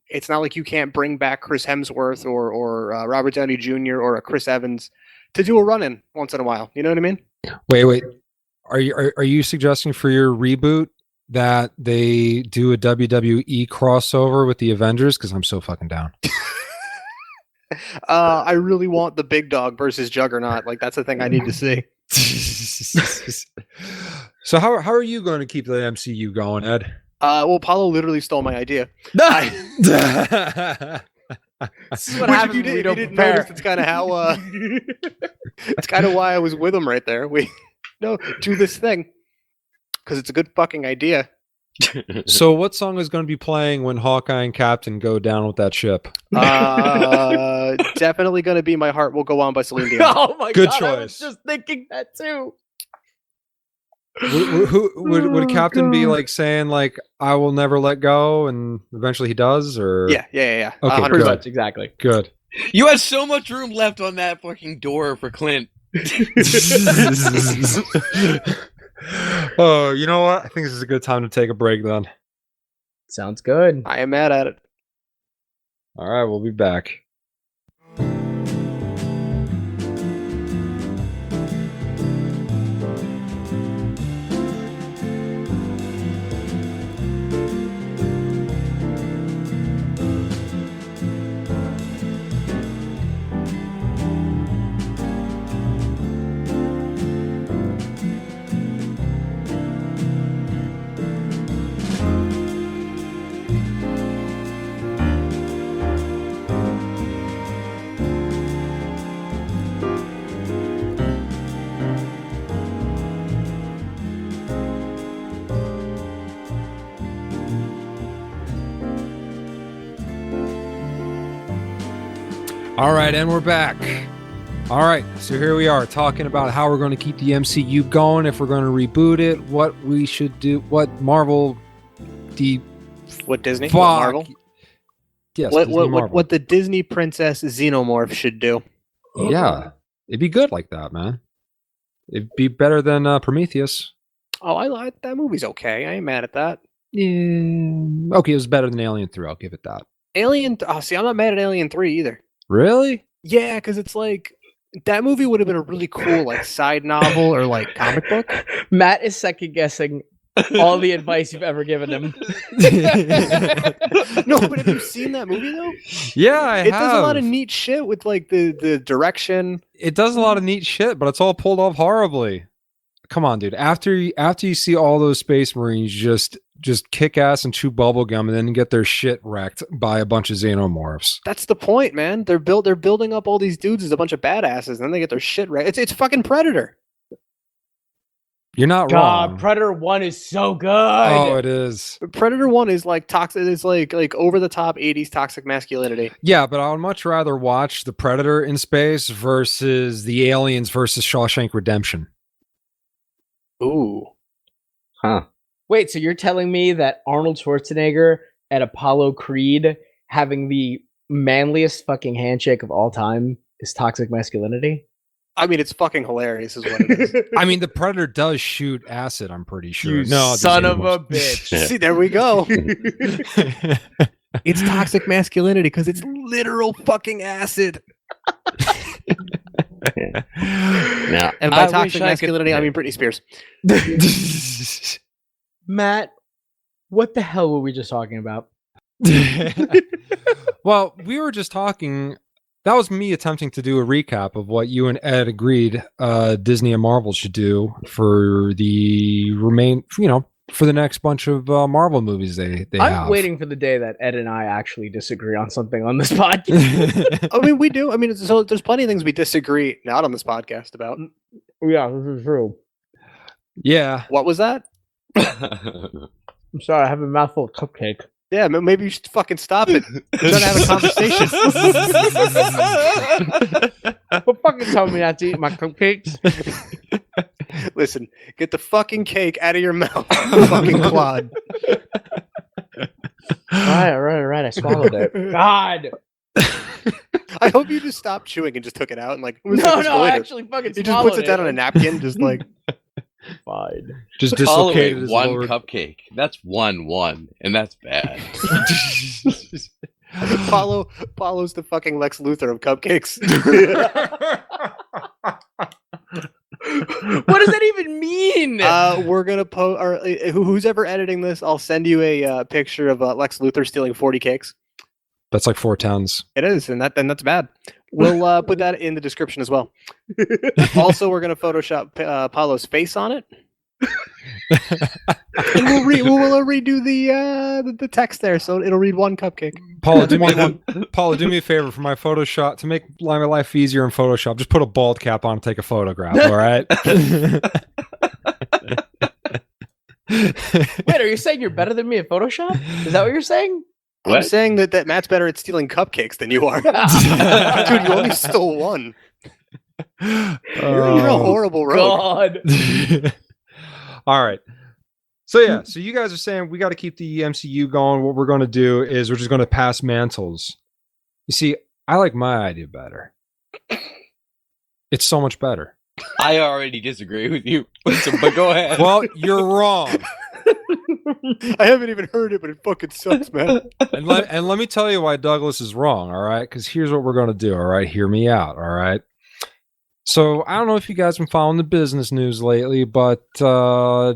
C: It's not like you can't bring back Chris Hemsworth or Robert Downey Jr. or a Chris Evans to do a run-in once in a while. You know what I mean?
B: Wait. Are you suggesting for your reboot that they do a WWE crossover with the Avengers? Because I'm so fucking down.
C: I really want the big dog versus Juggernaut. Like that's the thing I need to see.
B: So how are you going to keep the MCU going, Ed?
C: Well, Paulo literally stole my idea.
A: This is what
C: Which
A: happens
C: if
A: when we
C: you
A: don't
C: didn't
A: prepare.
C: notice, it's kind of how. It's kind of why I was with him right there. We do this thing because it's a good fucking idea.
B: So what song is going to be playing when Hawkeye and Captain go down with that ship?
C: Definitely going to be "My Heart Will Go On" by Celine Dion.
A: Oh my
B: Good
A: god! I was
B: choice.
A: just thinking that too.
B: Would Captain be like saying like "I will never let go" and eventually he does, or
C: Yeah.
B: Okay,
C: 100%.
A: Pretty
B: good.
A: much, exactly.
B: Good.
D: You had so much room left on that fucking door for Clint.
B: Oh, you know what? I think this is a good time to take a break then.
A: Sounds good.
C: I am mad at it.
B: All right, we'll be back. All right, and we're back. All right, so here we are talking about how we're going to keep the MCU going, if we're going to reboot it, what we should do, what Marvel,
C: What Disney?
B: fuck.
C: What Marvel?
B: Yes,
C: What,
B: Disney
C: what,
B: Marvel.
C: what the Disney princess Xenomorph should do.
B: Yeah, it'd be good like that, man. It'd be better than Prometheus.
C: Oh, I like that movie's okay. I ain't mad at that.
B: Yeah. Okay, it was better than Alien 3. I'll give it that.
C: Alien. Oh, see, I'm not mad at Alien 3 either.
B: Really?
C: Yeah, because it's like that movie would have been a really cool like side novel or like comic book.
A: Matt is second guessing all the advice you've ever given him.
C: No, but have you seen that movie though?
B: Yeah, I
C: It
B: have.
C: does a lot of neat shit with like the direction.
B: It does a lot of neat shit, but it's all pulled off horribly. Come on, dude. After you see all those Space Marines just kick ass and chew bubblegum and then get their shit wrecked by a bunch of xenomorphs.
C: That's the point, man. They're building up all these dudes as a bunch of badasses, and then they get their shit right. It's fucking Predator.
B: You're not
A: God,
B: wrong.
A: Predator 1 is so good.
B: Oh, it is.
C: Predator 1 is like toxic. It's like over the top 80s toxic masculinity.
B: Yeah, but I would much rather watch the Predator in space versus the Aliens versus Shawshank Redemption.
C: Ooh.
D: Huh.
A: Wait, so you're telling me that Arnold Schwarzenegger and Apollo Creed having the manliest fucking handshake of all time is toxic masculinity?
C: I mean, it's fucking hilarious, is what it is.
B: I mean, the Predator does shoot acid, I'm pretty sure.
A: You
B: No, the
A: son of a
B: xenomorphs.
A: bitch.
C: See, there we go. It's toxic masculinity because it's literal fucking acid.
D: Now,
C: And
A: I
C: by
A: wish
C: toxic
A: I could-
C: masculinity, I mean Britney Spears.
A: Matt, what the hell were we just talking about?
B: Well, we were just talking. That was me attempting to do a recap of what you and Ed agreed Disney and Marvel should do for the for the next bunch of Marvel movies they
A: I'm
B: have.
A: waiting for the day that Ed and I actually disagree on something on this podcast.
C: I mean, we do. I mean, so there's plenty of things we disagree, not on this podcast about.
A: Yeah, this is true.
B: Yeah.
C: What was that?
A: I'm sorry, I have a mouthful of cupcake.
C: Yeah, maybe you should fucking stop it. We're trying to have a conversation.
A: Don't fucking tell me not to eat my cupcakes.
C: Listen, get the fucking cake out of your mouth, fucking clod.
A: All right. I swallowed it. God.
C: I hope you just stopped chewing and just took it out and like.
A: No, I actually fucking
C: He just puts it down on a napkin, just like.
A: Fine.
B: Just
D: Apollo
B: dislocated
D: ate
B: his
D: one
B: lower.
D: cupcake. That's one, and that's bad.
C: Paulo's the fucking Lex Luthor of cupcakes.
A: What does that even mean?
C: We're gonna post. Or who's ever editing this, I'll send you a picture of Lex Luthor stealing 40 cakes.
B: That's like 4 tons.
C: It is, and that's bad. We'll put that in the description as well. Also, we're gonna Photoshop Paulo's face on it. And we'll redo the text there, so it'll read one cupcake.
B: Paula, do me a favor for my Photoshop to make my life easier in Photoshop. Just put a bald cap on and take a photograph. All right.
A: Wait, are you saying you're better than me at Photoshop? Is that what you're saying?
C: I'm
D: What?
C: saying that Matt's better at stealing cupcakes than you are. Dude, you only stole one. You're a horrible rogue.
A: God.
B: All right. So yeah, so you guys are saying we got to keep the MCU going. What we're going to do is we're just going to pass mantles. You see, I like my idea better. It's so much better.
D: I already disagree with you, but go ahead.
B: Well, you're wrong.
C: I haven't even heard it, but it fucking sucks, man.
B: And let me tell you why Douglas is wrong, all right? Because here's what we're going to do, all right? Hear me out, all right? So I don't know if you guys have been following the business news lately, but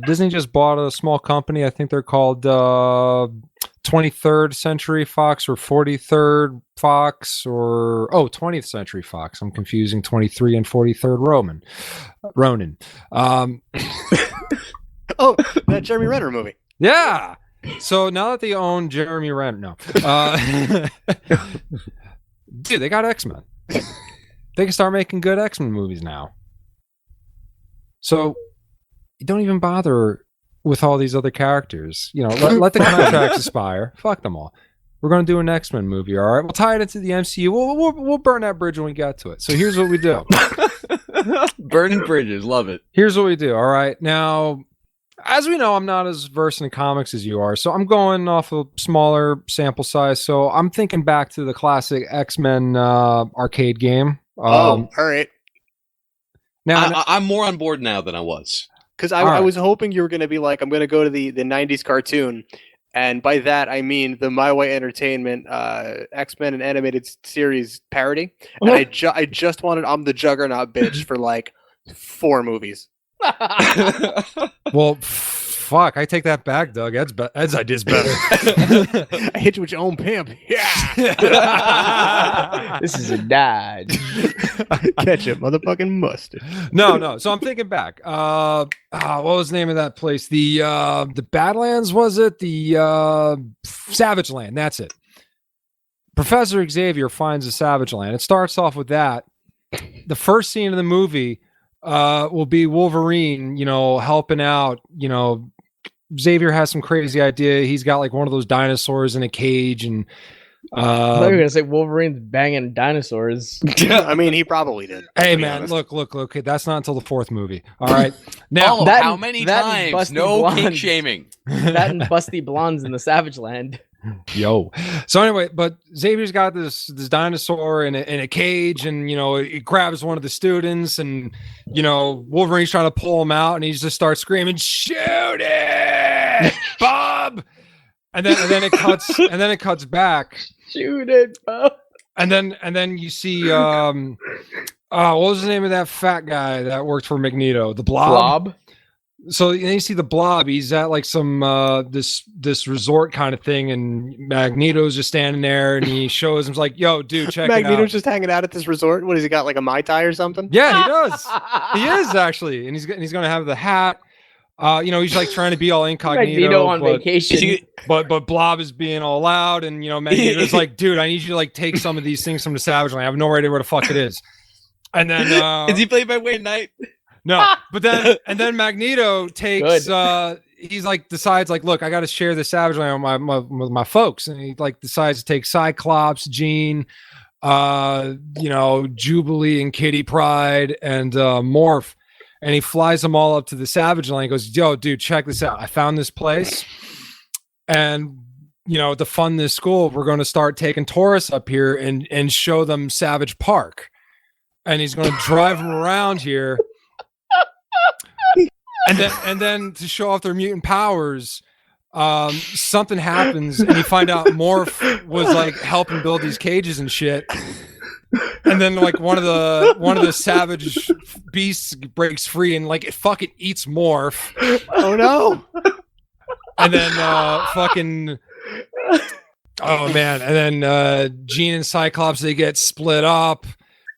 B: Disney just bought a small company. I think they're called 23rd Century Fox or 43rd Fox or 20th Century Fox. I'm confusing 23 and 43rd Ronin.
C: Oh, that Jeremy Renner movie.
B: Yeah. So now that they own Jeremy Renner, dude, they got X-Men. They can start making good X-Men movies now. So you don't even bother with all these other characters. You know, let the contracts expire. Fuck them all. We're going to do an X-Men movie, all right? We'll tie it into the MCU. We'll burn that bridge when we get to it. So here's what we do.
D: Burning bridges, love it.
B: Here's what we do, all right? Now, as we know, I'm not as versed in comics as you are, so I'm going off a smaller sample size. So I'm thinking back to the classic X-Men arcade game.
C: All right.
B: Now,
D: I'm more on board now than I was.
C: Because
B: All
C: I
B: right.
C: was hoping you were going to be like, I'm going to go to the 90s cartoon. And by that, I mean the My Way Entertainment X-Men and animated series parody. And I just wanted I'm the Juggernaut bitch for like 4 movies.
B: well, fuck, I take that back, Doug. Ed's idea's better.
C: I hit you with your own pimp. Yeah.
A: This is a dodge.
C: Ketchup, motherfucking mustard.
B: No. So I'm thinking back. What was the name of that place? The Badlands, was it? The Savage Land. That's it. Professor Xavier finds a Savage Land. It starts off with that. The first scene of the movie will be Wolverine, helping out. Xavier has some crazy idea. He's got like one of those dinosaurs in a cage, and
A: I thought you were gonna say Wolverine's banging dinosaurs.
C: I mean, he probably did.
B: hey
C: be
B: man,
C: honest.
B: look. Okay, that's not until the 4th movie. All right, now
A: that
D: how
A: and-
D: many
A: that and
D: times?
A: Busty
D: No kink
A: Blondes.
D: shaming.
A: That and Busty Blondes in the Savage Land.
B: Yo. So anyway, but Xavier's got this dinosaur in a cage, and it grabs one of the students, and Wolverine's trying to pull him out, and he just starts screaming, "Shoot it, Bob!" And then it cuts back,
A: Shoot it, Bo.
B: and then you see what was the name of that fat guy that worked for Magneto? The Blob. So then you see the Blob. He's at like some this resort kind of thing, and Magneto's just standing there, and he shows him like, "Yo, dude, check it out."
C: Magneto's just hanging out at this resort. What has he got? Like a Mai Tai or something?
B: Yeah, he does. He is actually, and he's gonna have the hat. He's like trying to be all incognito.
A: Magneto on
B: but,
A: vacation.
B: but Blob is being all loud, and Magneto's like, "Dude, I need you to like take some of these things from the Savage Land. I have no idea where the fuck it is." And then
D: Is he played by Wayne Knight?
B: no, but then Magneto takes he's like decides like, look, I got to share the Savage Land with my folks, and he like decides to take Cyclops, Jean, Jubilee and Kitty Pryde and Morph, and he flies them all up to the Savage Land. He goes, "Yo, dude, check this out. I found this place, and to fund this school, we're going to start taking tourists up here and show them Savage Park. And he's going to drive them around here. And then to show off their mutant powers, something happens and you find out Morph was like helping build these cages and shit. And then like one of the savage beasts breaks free and like it fucking eats Morph.
C: Oh no.
B: And then fucking oh man, and then Jean and Cyclops, they get split up.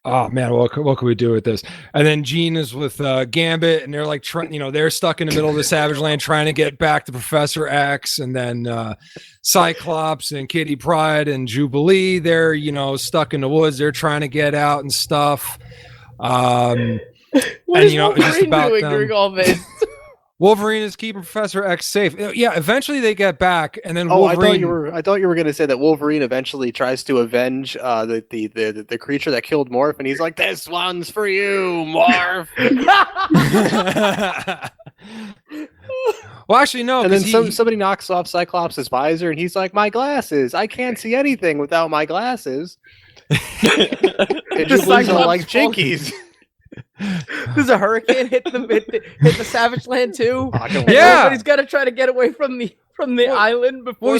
B: Oh man, what can we do with this? And then Jean is with Gambit, and they're like they're stuck in the middle of the Savage Land trying to get back to Professor X. And then Cyclops and Kitty Pryde and Jubilee, they're stuck in the woods. They're trying to get out and stuff.
A: What
B: and
A: is
B: it's just
A: Wolverine
B: about
A: doing
B: them.
A: during all this?
B: Wolverine is keeping Professor X safe. Yeah, eventually they get back, and then
C: Oh,
B: Wolverine.
C: I thought you were going to say that Wolverine eventually tries to avenge the creature that killed Morph, and he's like, "This one's for you, Morph."
B: Well, actually, no.
C: And then
B: 'cause
C: somebody knocks off Cyclops' visor, and he's like, "My glasses! I can't see anything without my glasses." And Jubilee's all
A: Cyclops
C: like
A: falls-
C: jinkies.
A: Does a hurricane hit the Savage Land too? And
B: Yeah.
A: everybody's got to try to get away from the island before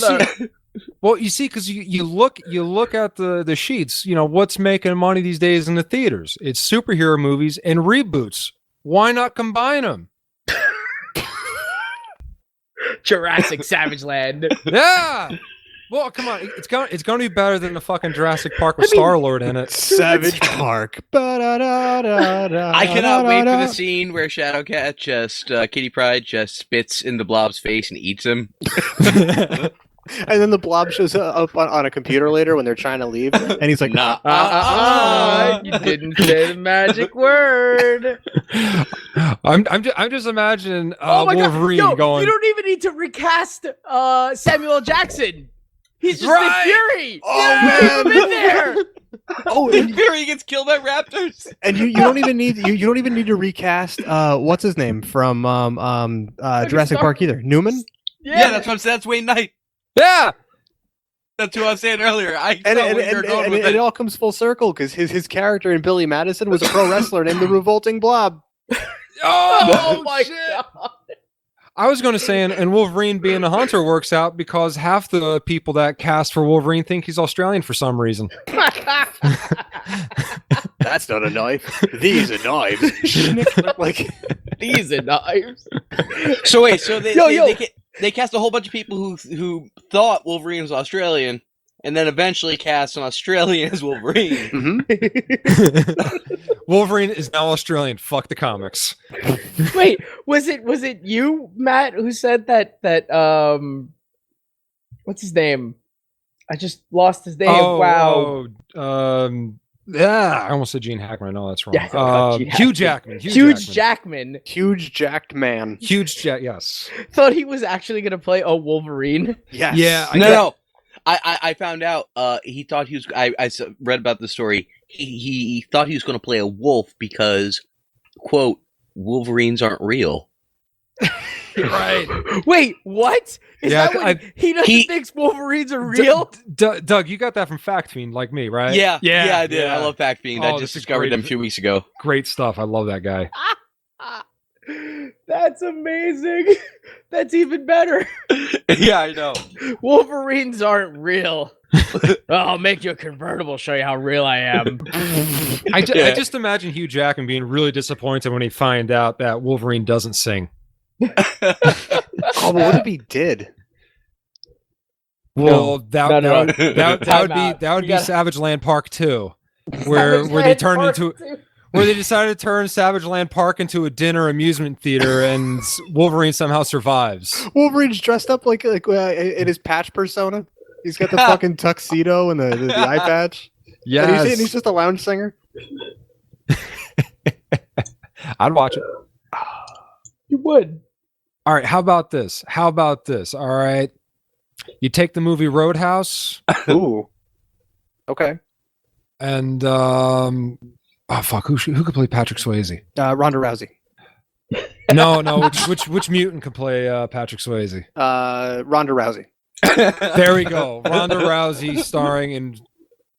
B: you see, because you look at the sheets. What's making money these days in the theaters? It's superhero movies and reboots. Why not combine them?
A: Jurassic Savage Land.
B: Yeah. Well, come on, it's going to be better than the fucking Jurassic Park with Star-Lord in it.
C: Savage Park.
D: I cannot wait for the scene where Shadowcat Kitty Pryde just spits in the Blob's face and eats him.
C: And then the Blob shows up on a computer later when they're trying to leave, and he's like,
D: Nah.
A: You didn't say the magic word.
B: I'm just imagining
A: Oh my
B: Wolverine
A: God. Yo,
B: going.
A: you don't even need to recast Samuel L. Jackson. He's just
D: Right.
A: Nick Fury.
C: Oh,
A: Yeah,
C: man.
A: keep him in there.
C: "Oh,
D: Nick Fury gets killed by raptors.
C: and you don't even need you don't even need to recast what's his name from Jurassic
A: Stark.
C: Park either. Newman.
D: Yeah, that's what I'm saying. That's Wayne Knight.
B: Yeah.
D: That's who I was saying earlier. I
C: And,
D: saw
C: and,
D: where you're
C: and,
D: going
C: and
D: with
C: it
D: it.
C: all comes full circle because his character in Billy Madison was a pro wrestler named the Revolting Blob.
A: Oh my
B: shit.
A: God.
B: I was going to say, and Wolverine being a hunter works out because half the people that cast for Wolverine think he's Australian for some reason.
C: That's not a knife. These are knives. Like,
A: These are knives.
D: So wait, so they,
A: Yo,
D: they,
A: yo.
D: they cast a whole bunch of people who thought Wolverine was Australian, and then eventually cast an Australian as Wolverine.
B: Wolverine is now Australian. Fuck the comics.
A: Wait, was it you, Matt, who said that what's his name? I just lost his name. Wow.
B: Yeah, I almost said Gene Hackman. No, that's wrong.
A: Yeah, I thought Gene
B: Hugh
A: Hackman.
B: Jackman.
A: Huge Jackman
C: huge jacked man.
B: Yes.
A: thought he was actually going to play a Wolverine.
C: Yes.
B: Yeah,
D: No. I found out. He thought he was. Read about the story. He thought he was going to play a wolf because, quote, Wolverines aren't real.
B: Right.
A: Wait, what? Is
B: Yeah,
A: that what he doesn't think Wolverines are real?
B: Doug, you got that from Fact Fiend, like me, right?
D: Yeah, I did. I love Fact Fiend. I
B: Oh,
D: just
B: this is
D: discovered
B: great.
D: him a few weeks ago.
B: Great stuff. I love that guy.
A: That's amazing. That's even better.
D: Yeah, I know.
A: Wolverines aren't real. I'll make you a convertible, show you how real I am.
B: I just imagine Hugh Jackman being really disappointed when he find out that Wolverine doesn't sing.
C: Oh, but what if he did?
B: Well, that
A: No.
B: would
A: Time out.
B: be
A: You gotta-
B: Savage Land Park 2, where they turned into where they decided to turn Savage Land Park into a dinner amusement theater, and Wolverine somehow survives.
C: Wolverine's dressed up like in his patch persona. He's got the fucking tuxedo and the eye patch.
B: Yes,
C: And he's just a lounge singer.
B: I'd watch it.
A: You would.
B: All right, how about this? All right, you take the movie Roadhouse,
C: Ooh. Okay.
B: and oh fuck, who could play Patrick Swayze?
C: Ronda Rousey.
B: No, which mutant could play Patrick Swayze?
C: Ronda Rousey.
B: There we go. Ronda Rousey starring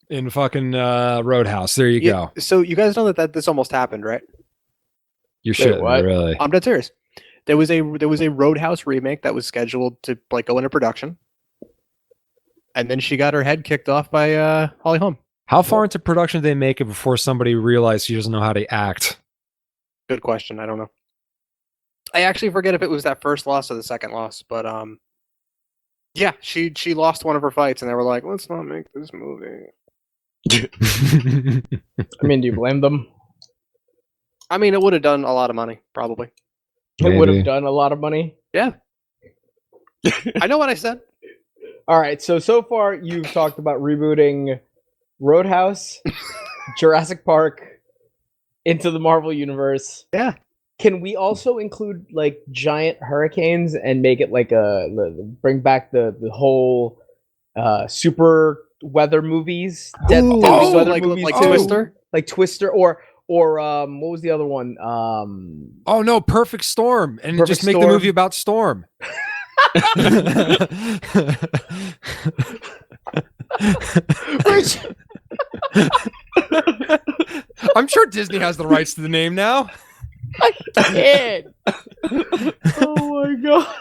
B: in fucking Roadhouse. There you go.
C: So you guys know that this almost happened, right?
B: You're shitting,
A: what?
B: really.
C: I'm dead serious. There was a Roadhouse remake that was scheduled to like go into production, and then she got her head kicked off by Holly Holm.
B: How far into production did they make it before somebody realized she doesn't know how to act?
C: Good question. I don't know. I actually forget if it was that first loss or the second loss, but yeah, she lost one of her fights, and they were like, "Let's not make this movie."
A: I mean, do you blame them?
C: I mean, it would have done a lot of money, probably.
A: It would have
B: Maybe.
A: done a lot of money.
C: Yeah. I know what I said.
A: All right, so far you've talked about rebooting Roadhouse, Jurassic Park, into the Marvel Universe.
C: Yeah.
A: Can we also include like giant hurricanes and make it like bring back the whole super weather movies?
C: Ooh,
A: deadly
C: so
A: weather
C: like
A: movies too?
C: Twister.
A: Like Twister or what was the other one?
B: Oh no, Perfect Storm, and
A: Perfect
B: just make the
A: Storm.
B: movie about Storm. I'm sure Disney has the rights to the name now.
A: I can't. Oh my god.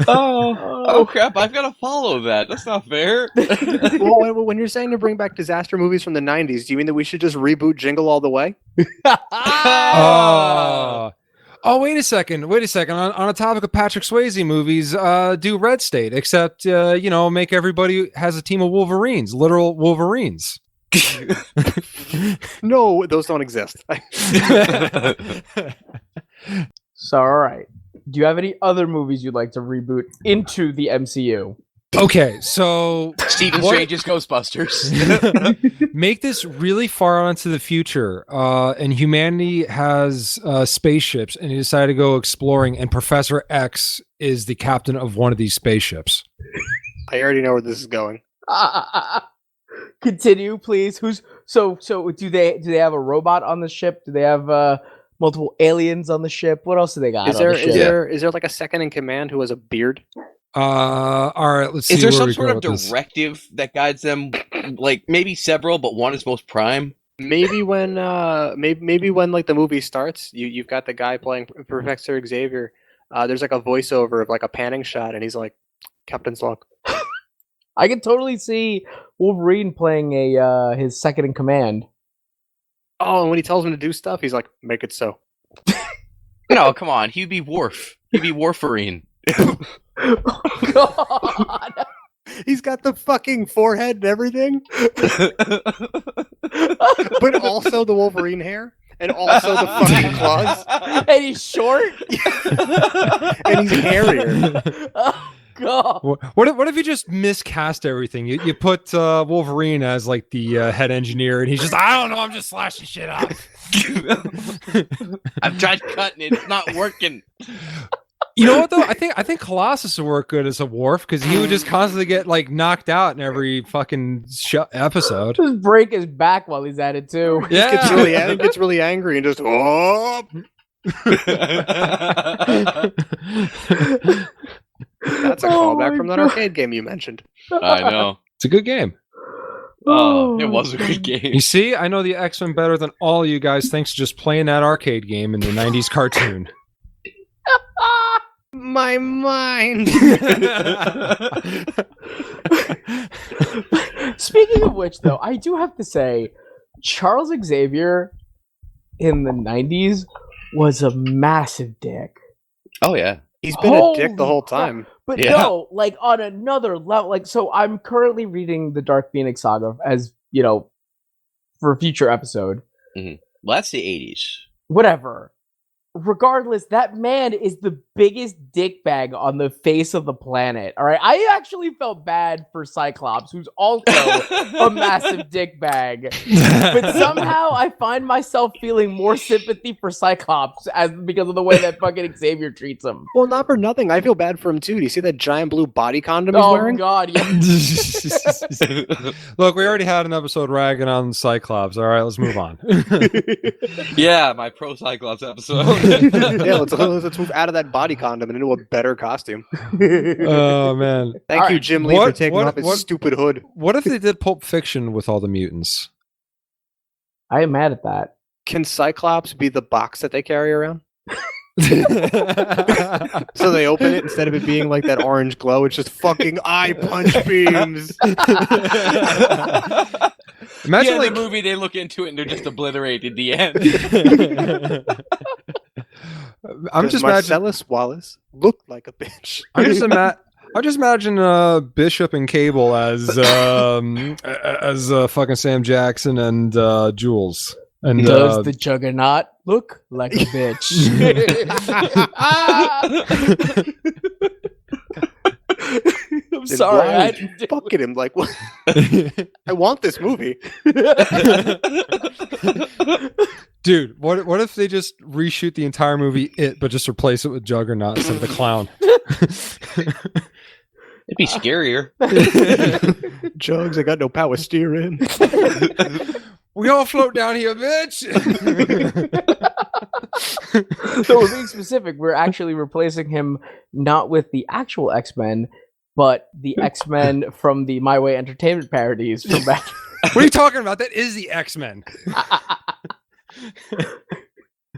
D: Oh crap! I've got to follow that. That's not fair.
C: Well, when you're saying to bring back disaster movies from the 90s, do you mean that we should just reboot Jingle All the Way?
B: Oh, wait a second. On a topic of Patrick Swayze movies, do Red State, except, make everybody has a team of Wolverines, literal Wolverines.
C: No, those don't exist.
A: So, all right. Do you have any other movies you'd like to reboot into the MCU?
B: Okay, so
D: Stephen
B: What?
D: Strange's Ghostbusters.
B: make this really far on into the future, and humanity has spaceships, and they decide to go exploring, and Professor X is the captain of one of these spaceships.
C: I already know where this is going.
A: Continue, please. So do they have a robot on the ship? Do they have multiple aliens on the ship? What else do they got?
C: Is
A: on
C: there
A: the ship?
C: is there like a second in command who has a beard?
B: All right, let's see.
D: Is there
B: where
D: some
B: we
D: sort
B: go
D: of
B: with this.
D: directive that guides them? Like maybe several, but one is most prime.
C: Maybe when maybe when like the movie starts, you've got the guy playing Professor Xavier. There's like a voiceover of like a panning shot, and he's like, "Captain's log."
A: I can totally see Wolverine playing his second in command.
C: Oh, and when he tells him to do stuff, he's like, "Make it so."
D: No, come on. He'd be Worf. He'd be Warfarine.
A: Oh, God.
C: He's got the fucking forehead and everything, but also the Wolverine hair, and also the fucking claws,
A: And he's short.
C: and he's hairier.
A: Oh, God.
B: What if you just miscast everything? You put Wolverine as like the head engineer, and he's just, I don't know, I'm just slashing shit up.
D: I've tried cutting it. It's not working.
B: You know what though? I think Colossus would work good as a Worf because he would just constantly get like knocked out in every fucking episode.
A: Just break his back while he's at it too.
B: Yeah,
C: He gets really angry and just That's a
A: Oh
C: callback
A: my
C: from that
A: God.
C: arcade game you mentioned.
D: I know.
B: it's a good game.
D: Oh, it was a good
B: You
D: game.
B: see, I know the X-Men better than all you guys thanks to just playing that arcade game in the 90s cartoon.
C: My mind.
A: Speaking of which, though, I do have to say, Charles Xavier in the 90s was a massive dick.
D: Oh yeah.
C: He's been a dick the
A: Holy
C: whole
A: crap.
C: time.
A: But
D: Yeah.
A: no, like on another level. Like, so I'm currently reading the Dark Phoenix saga as, for a future episode.
D: Well, that's the 80s.
A: Whatever. Regardless, that man is the biggest dickbag on the face of the planet. All right. I actually felt bad for Cyclops, who's also a massive dickbag. But somehow I find myself feeling more sympathy for Cyclops because of the way that fucking Xavier treats him.
C: Well, not for nothing. I feel bad for him too. Do you see that giant blue body condom he's
A: Oh
C: wearing?
A: God, yeah.
B: Look, we already had an episode ragging on Cyclops. All right, let's move on.
D: Yeah, my pro Cyclops episode.
C: Yeah, let's move out of that body condom and into a better costume.
B: Oh man.
C: Thank you,
A: right.
C: Jim Lee, for
B: What-
C: taking
B: what-
C: off his
B: what-
C: stupid hood.
B: What if they did Pulp Fiction with all the mutants?
A: I am mad at that.
C: Can Cyclops be the box that they carry around? So they open it, instead of it being like that orange glow, it's just fucking eye punch beams.
B: Imagine
E: yeah,
B: like
E: the movie they look into it and they're just obliterated at the end.
B: I'm
C: Does
B: just imagine,
C: Marcellus Wallace look like a bitch?
B: I just imagine Bishop and Cable as fucking Sam Jackson and Jules. And
A: Does the Juggernaut look like a bitch? I'm
C: Then
A: sorry.
C: why
A: I
C: would you
A: didn't-
C: fuck at him like what? I want this movie.
B: dude, what if they just reshoot the entire movie but just replace it with Juggernaut instead of the clown?
D: It'd be scarier.
C: Jugs, I got no power steering.
B: We all float down here, bitch.
A: So we're being specific. We're actually replacing him not with the actual X-Men, but the X-Men from the My Way Entertainment parodies from back.
B: What are you talking about? That is the X-Men.
D: All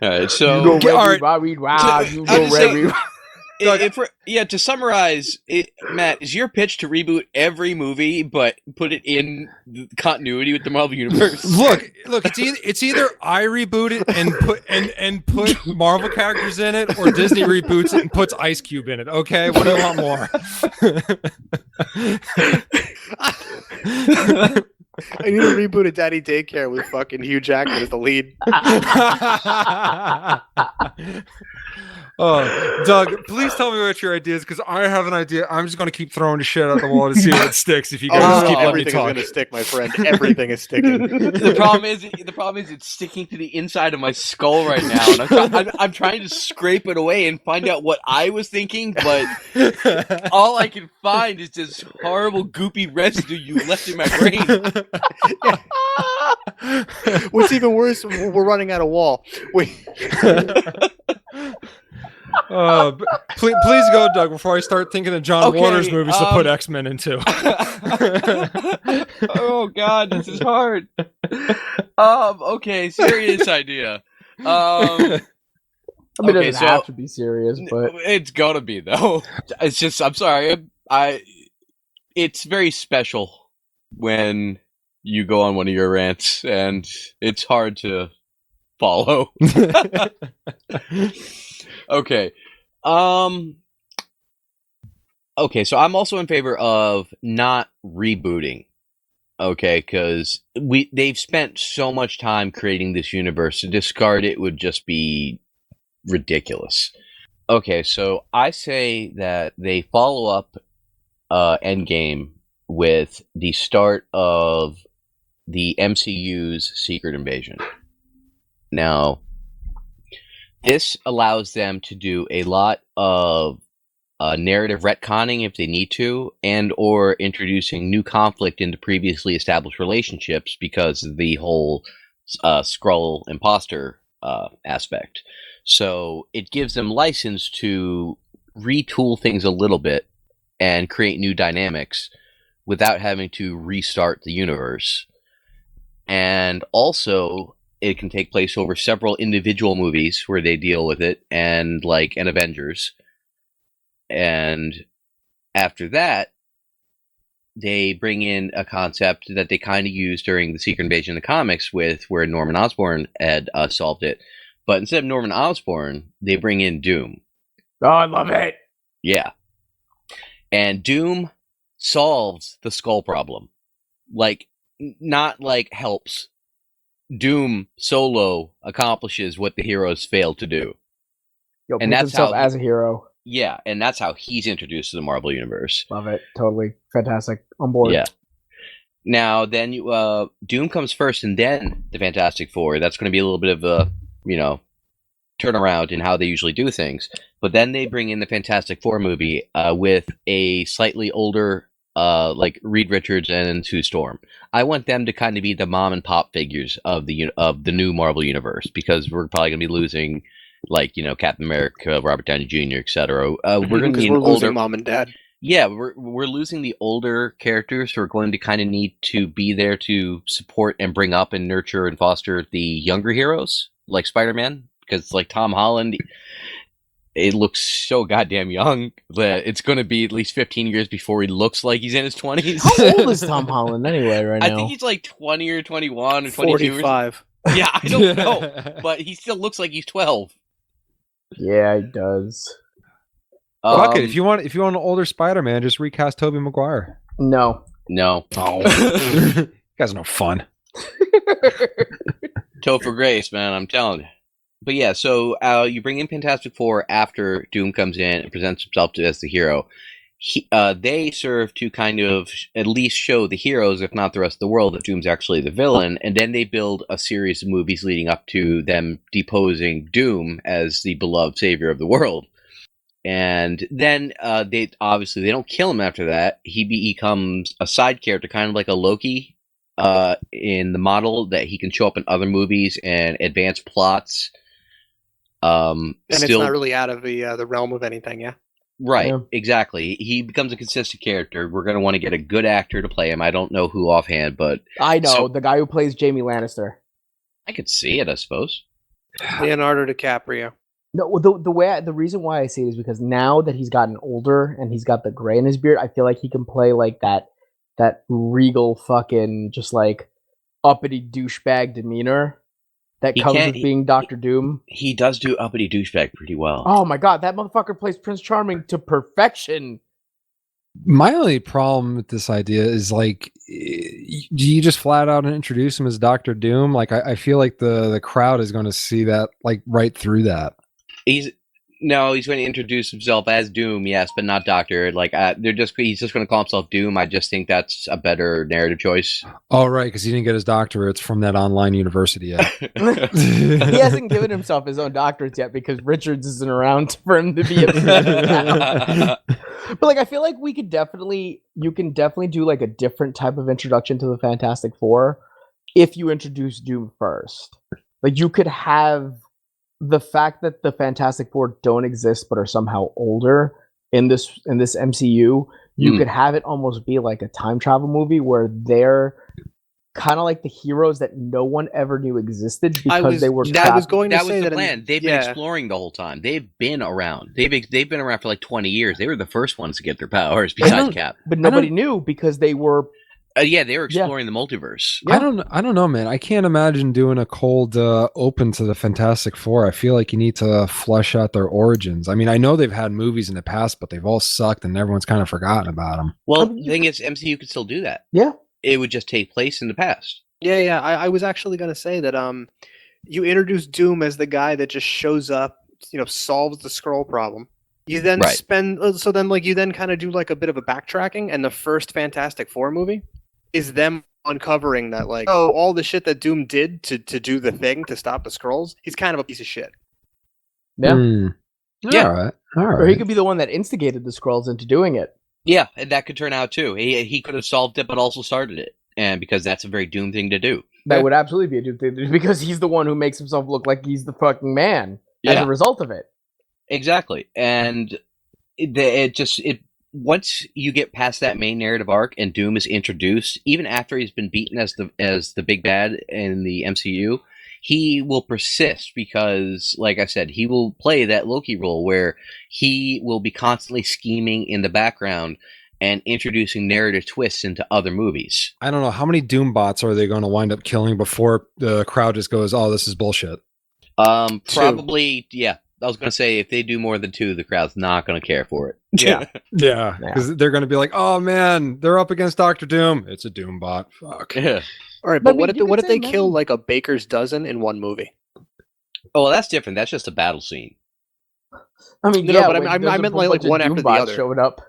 D: right,
A: You
D: so
A: go
B: Okay, all right.
A: Red, wow, you
D: I'm
A: go
D: just saying-
A: Red.
E: to summarize, Matt, is your pitch to reboot every movie but put it in the continuity with the Marvel Universe?
B: Look, it's either I reboot it and put Marvel characters in it, or Disney reboots it and puts Ice Cube in it. Okay, what do you want more?
C: I need to reboot a Daddy Daycare with fucking Hugh Jackman as the lead.
B: Oh, Doug, please tell me what your idea is, because I have an idea. I'm just going to keep throwing the shit at the wall to see what sticks. If you guys just keep letting me
C: Everything is
B: talk.
C: going to stick, my friend. Everything is sticking.
E: The problem is it's sticking to the inside of my skull right now, and I'm trying to scrape it away and find out what I was thinking, but all I can find is this horrible goopy residue you left in my brain.
C: What's even worse, we're running out of wall. Wait.
B: Please go, Doug, before I start thinking of John
E: Okay,
B: Waters movies to put X-Men into.
E: Oh God, this is hard. Okay, serious idea.
A: I mean,
E: Okay,
A: it doesn't
E: so-
A: have to be serious, but
E: It's gonna be though. It's just I'm sorry. It's very special when you go on one of your rants, and it's hard to follow. Okay. Okay, so I'm also in favor of not rebooting. Okay, because they've spent so much time creating this universe, to discard it would just be ridiculous. Okay, so I say that they follow up Endgame with the start of the MCU's Secret Invasion. Now, this allows them to do a lot of narrative retconning if they need to, and or introducing new conflict into previously established relationships because of the whole Skrull imposter aspect. So it gives them license to retool things a little bit and create new dynamics without having to restart the universe. And also, it can take place over several individual movies where they deal with it, and like an Avengers. And after that, they bring in a concept that they kind of used during the Secret Invasion of the comics, with where Norman Osborn had solved it. But instead of Norman Osborn, they bring in Doom.
A: oh, I love it.
E: Yeah. And Doom solves the skull problem. Like, not like helps. Doom solo accomplishes what the heroes failed to do.
A: Yo,
E: And
A: puts
E: that's
A: himself
E: how-
A: as a hero.
E: Yeah, and that's how he's introduced to the Marvel Universe.
A: Love it. Totally fantastic. On board.
E: Yeah. Now, then Doom comes first, and then the Fantastic Four. That's going to be a little bit of a, turnaround in how they usually do things. But then they bring in the Fantastic Four movie with a slightly older, like Reed Richards and Sue Storm. I want them to kind of be the mom and pop figures of the new Marvel Universe, because we're probably going to be losing like Captain America, Robert Downey Jr., etc. We're going to
C: Because
E: need
C: we're
E: an
C: losing
E: older.
C: mom and dad.
E: Yeah, we're losing the older characters who are going to kind of need to be there to support and bring up and nurture and foster the younger heroes, like Spider-Man, because like Tom Holland, it looks so goddamn young that it's going to be at least 15 years before he looks like he's in his 20s.
A: How old is Tom Holland anyway right now?
E: I think he's like 20 or 21 or 22.
C: 45.
E: Yeah, I don't know, but he still looks like he's 12.
A: Yeah, he does.
B: Fuck it. If you want an older Spider-Man, just recast Tobey Maguire.
A: No.
E: No.
B: You guys are no fun.
E: Topher Grace, man, I'm telling you. But yeah, so you bring in Fantastic Four after Doom comes in and presents himself as the hero. They serve to kind of at least show the heroes, if not the rest of the world, that Doom's actually the villain, and then they build a series of movies leading up to them deposing Doom as the beloved savior of the world. And then they don't kill him after that. He becomes a side character, kind of like a Loki in the model that he can show up in other movies and advance plots.
C: And it's not really out of the realm of anything, yeah?
E: Right,
A: Yeah.
E: exactly. He becomes a consistent character. We're going to want to get a good actor to play him. I don't know who offhand, but
A: I know,
E: So-
A: the guy who plays Jamie Lannister.
E: I could see it, I suppose.
C: Leonardo DiCaprio.
A: No, the reason why I say it is because now that he's gotten older and he's got the gray in his beard, I feel like he can play like that regal fucking just like uppity douchebag demeanor that
E: He
A: comes
E: can't-
A: with being Doctor Doom.
E: He does do uppity douchebag pretty well.
A: Oh my god, that motherfucker plays Prince Charming to perfection.
B: My only problem with this idea is like, do you just flat out introduce him as Doctor Doom? Like, I feel like the crowd is going to see that like right through that.
E: He's going to introduce himself as Doom, yes, but not Doctor. Like he's just going to call himself Doom. I just think that's a better narrative choice.
B: Oh, right, because he didn't get his doctorates from that online university yet.
A: He hasn't given himself his own doctorates yet because Richards isn't around for him to be a But like, I feel like you can definitely do like a different type of introduction to the Fantastic Four if you introduce Doom first. Like, you could have the fact that the Fantastic Four don't exist but are somehow older in this MCU. You could have it almost be like a time travel movie where they're kind of like the heroes that no one ever knew existed because they were
C: I
A: trapped.
C: was going to
E: That was
C: say
E: the
C: that
E: plan. They've been exploring the whole time. They've been around. They've been around for like 20 years. They were the first ones to get their powers besides Cap.
A: But nobody knew because they were
E: Yeah, they were exploring the multiverse.
B: I don't know, man. I can't imagine doing a cold open to the Fantastic Four. I feel like you need to flesh out their origins. I mean, I know they've had movies in the past, but they've all sucked and everyone's kind of forgotten about them.
E: Well,
A: I mean,
E: the thing is, MCU could still do that.
A: Yeah.
E: It would just take place in the past.
C: Yeah. I was actually going to say that you introduce Doom as the guy that just shows up, solves the scroll problem. You then
E: Right.
C: you then kind of do like a bit of a backtracking, and the first Fantastic Four movie is them uncovering that like, oh, all the shit that Doom did to do the thing to stop the scrolls, he's kind of a piece of shit.
A: Yeah.
E: Yeah.
B: All right.
A: Or he could be the one that instigated the Skrulls into doing it.
E: Yeah, and that could turn out too. He could have solved it, but also started it, and because that's a very Doom thing to do.
A: That would absolutely be a Doom thing to do because he's the one who makes himself look like he's the fucking man as
E: Yeah.
A: a result of it.
E: Exactly, and once you get past that main narrative arc and Doom is introduced, even after he's been beaten as the big bad in the MCU, he will persist because, like I said, he will play that Loki role where he will be constantly scheming in the background and introducing narrative twists into other movies.
B: I don't know. How many Doom bots are they going to wind up killing before the crowd just goes, oh, this is bullshit?
E: Probably, yeah. I was going to say, if they do more than 2, the crowd's not going to care for it.
A: Yeah.
B: Yeah. Because they're going to be like, oh, man, they're up against Dr. Doom. It's a Doom bot. Fuck.
E: Yeah.
C: All right,
A: But I
C: but
A: mean, you
C: what
A: could
C: if they
A: say
C: kill
A: maybe-
C: like a baker's dozen in one movie?
E: Oh, well, that's different. That's just a battle scene.
A: I mean,
C: No,
A: yeah,
C: but
A: when
C: I
A: there's a
C: meant
A: bunch
C: like
A: of
C: one after
A: Doom
C: the
A: bots
C: other.
A: showing up.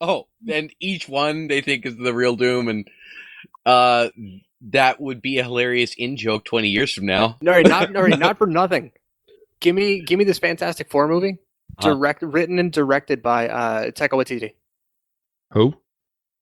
E: Oh, and each one they think is the real Doom, and that would be a hilarious in-joke 20 years from now.
C: Not for nothing. Give me this Fantastic Four movie,
E: Huh?
C: written and directed by Taika Waititi,
B: Who?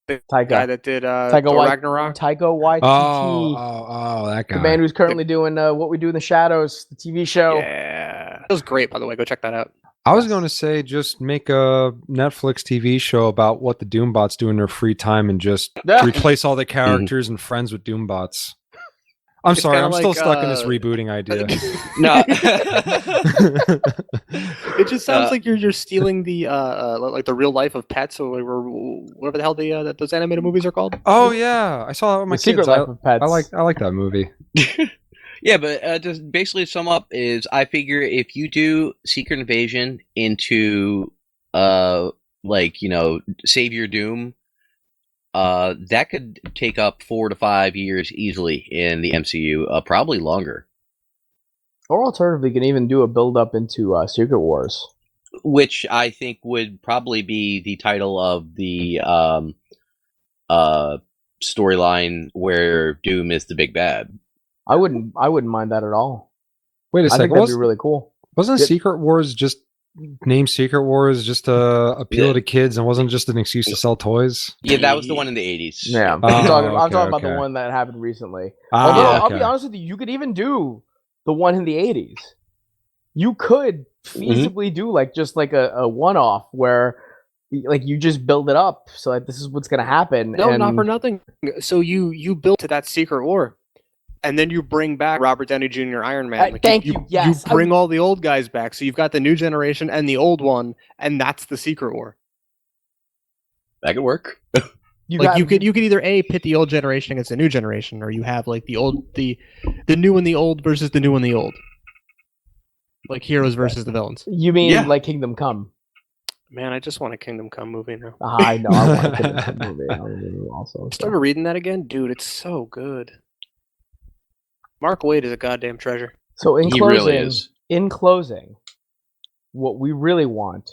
C: the guy
A: Taika.
C: that did
A: Taika
C: Thor
A: Wait-
C: Ragnarok.
A: Taika Waititi,
B: Oh, that guy.
A: the man who's currently doing What We Do in the Shadows, the TV show.
C: Yeah, was great, by the way. Go check that out.
B: I was going to say just make a Netflix TV show about what the Doombots do in their free time and just replace all the characters and friends with Doombots. I'm
C: It's
B: sorry,
C: kinda
B: I'm still
C: like,
B: stuck in this rebooting idea.
E: No.
C: It just sounds like you're stealing the like the real life of pets, or whatever the hell those animated movies are called.
B: Oh yeah, I saw that with my
A: The Secret
B: kids.
A: Life of Pets.
B: I like that movie.
E: Yeah, but to basically sum up is I figure if you do Secret Invasion into Save Your Doom, that could take up 4 to 5 years easily in the MCU, probably longer.
A: Or alternatively, you can even do a build up into Secret Wars.
E: Which I think would probably be the title of the storyline where Doom is the big bad.
A: I wouldn't mind that at all.
B: Wait a
A: I think
B: second,
A: that'd be really cool.
B: wasn't
A: Yep.
B: Secret Wars just named Secret Wars just to appeal
E: Yeah.
B: to kids and wasn't just an excuse to sell toys?
E: Yeah, that was the one in the 80s.
A: Yeah, I'm
B: Oh,
A: talking
B: okay,
A: about the
B: okay.
A: one that happened recently.
B: Ah,
A: Although I'll
B: okay.
A: be honest with you, you could even do the one in the 80s. You could feasibly do just a one-off where you just build it up so that this is what's going to happen.
C: No,
A: and
C: not for nothing. So you built to that Secret War, and then you bring back Robert Downey Jr. Iron Man.
A: thank you. Yes,
C: you bring all the old guys back, so you've got the new generation and the old one, and that's the Secret War.
E: That could work.
C: You could either pit the old generation against the new generation, or you have the new and the old versus the new and the old, like heroes versus the villains.
A: You mean
E: Yeah.
A: like Kingdom Come?
C: Man, I just want a Kingdom Come movie now.
A: I know. I want a Kingdom Come movie. I really also.
C: I started reading that again, dude. It's so good. Mark Waid is a goddamn treasure.
A: So in
E: He
A: closing,
E: really is.
A: What we really want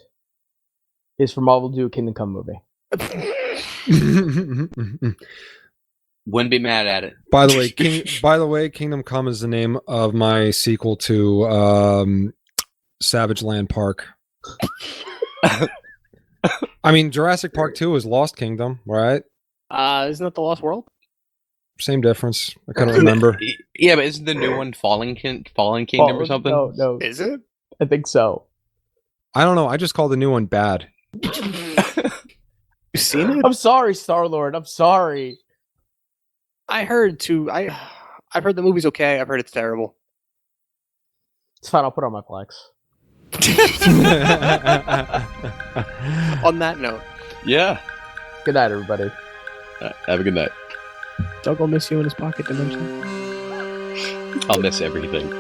A: is for Marvel to do a Kingdom Come movie.
E: Wouldn't be mad at it.
B: By the way, Kingdom Come is the name of my sequel to Savage Land Park. I mean, Jurassic Park 2 is Lost Kingdom, right?
C: Isn't that the Lost World?
B: Same difference. I couldn't remember.
E: Yeah, but isn't the new one Fallen Kingdom or something?
A: No,
C: Is it?
A: I think so.
B: I don't know. I just call the new one bad.
C: You seen it?
A: I'm sorry, Star-Lord. I'm sorry.
C: I heard too. I've heard the movie's okay. I've heard it's terrible.
A: It's fine. I'll put it on my Plex.
C: On that note,
E: Yeah.
A: Good night, everybody.
E: Have a good night.
C: Doug will miss you in his pocket dimension.
E: I'll miss everything.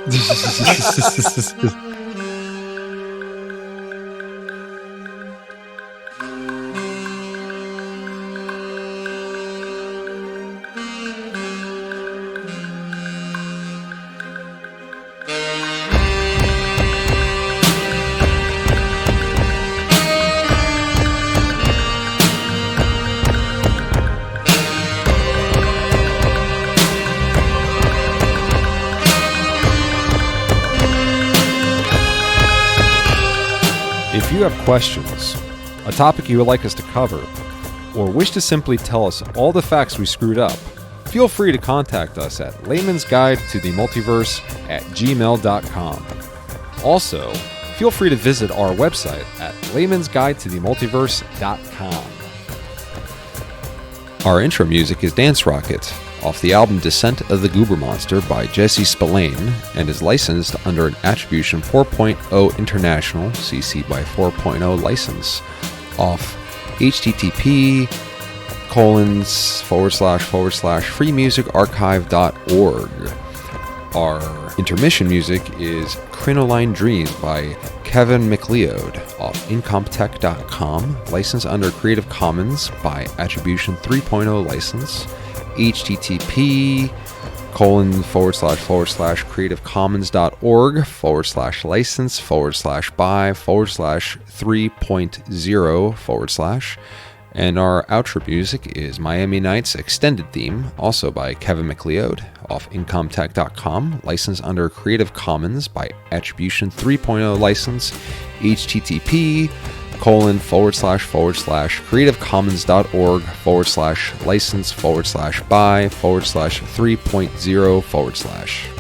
B: If you have questions, a topic you would like us to cover, or wish to simply tell us all the facts we screwed up, feel free to contact us at laymansguidetothemultiverse@gmail.com. Also, feel free to visit our website at laymansguidetothemultiverse.com. Our intro music is Dance Rocket, off the album Descent of the Goober Monster by Jesse Spillane, and is licensed under an Attribution 4.0 International CC by 4.0 license off http://freemusicarchive.org. Our intermission music is Crinoline Dreams by Kevin McLeod off incomptech.com, licensed under Creative Commons by Attribution 3.0 license, http://creativecommons.org/license/by/3.0/ and our outro music is Miami Nights Extended Theme, also by Kevin McLeod, off incomptech.com, licensed under Creative Commons by Attribution 3.0 license, http://creativecommons.org/license/by/3.0/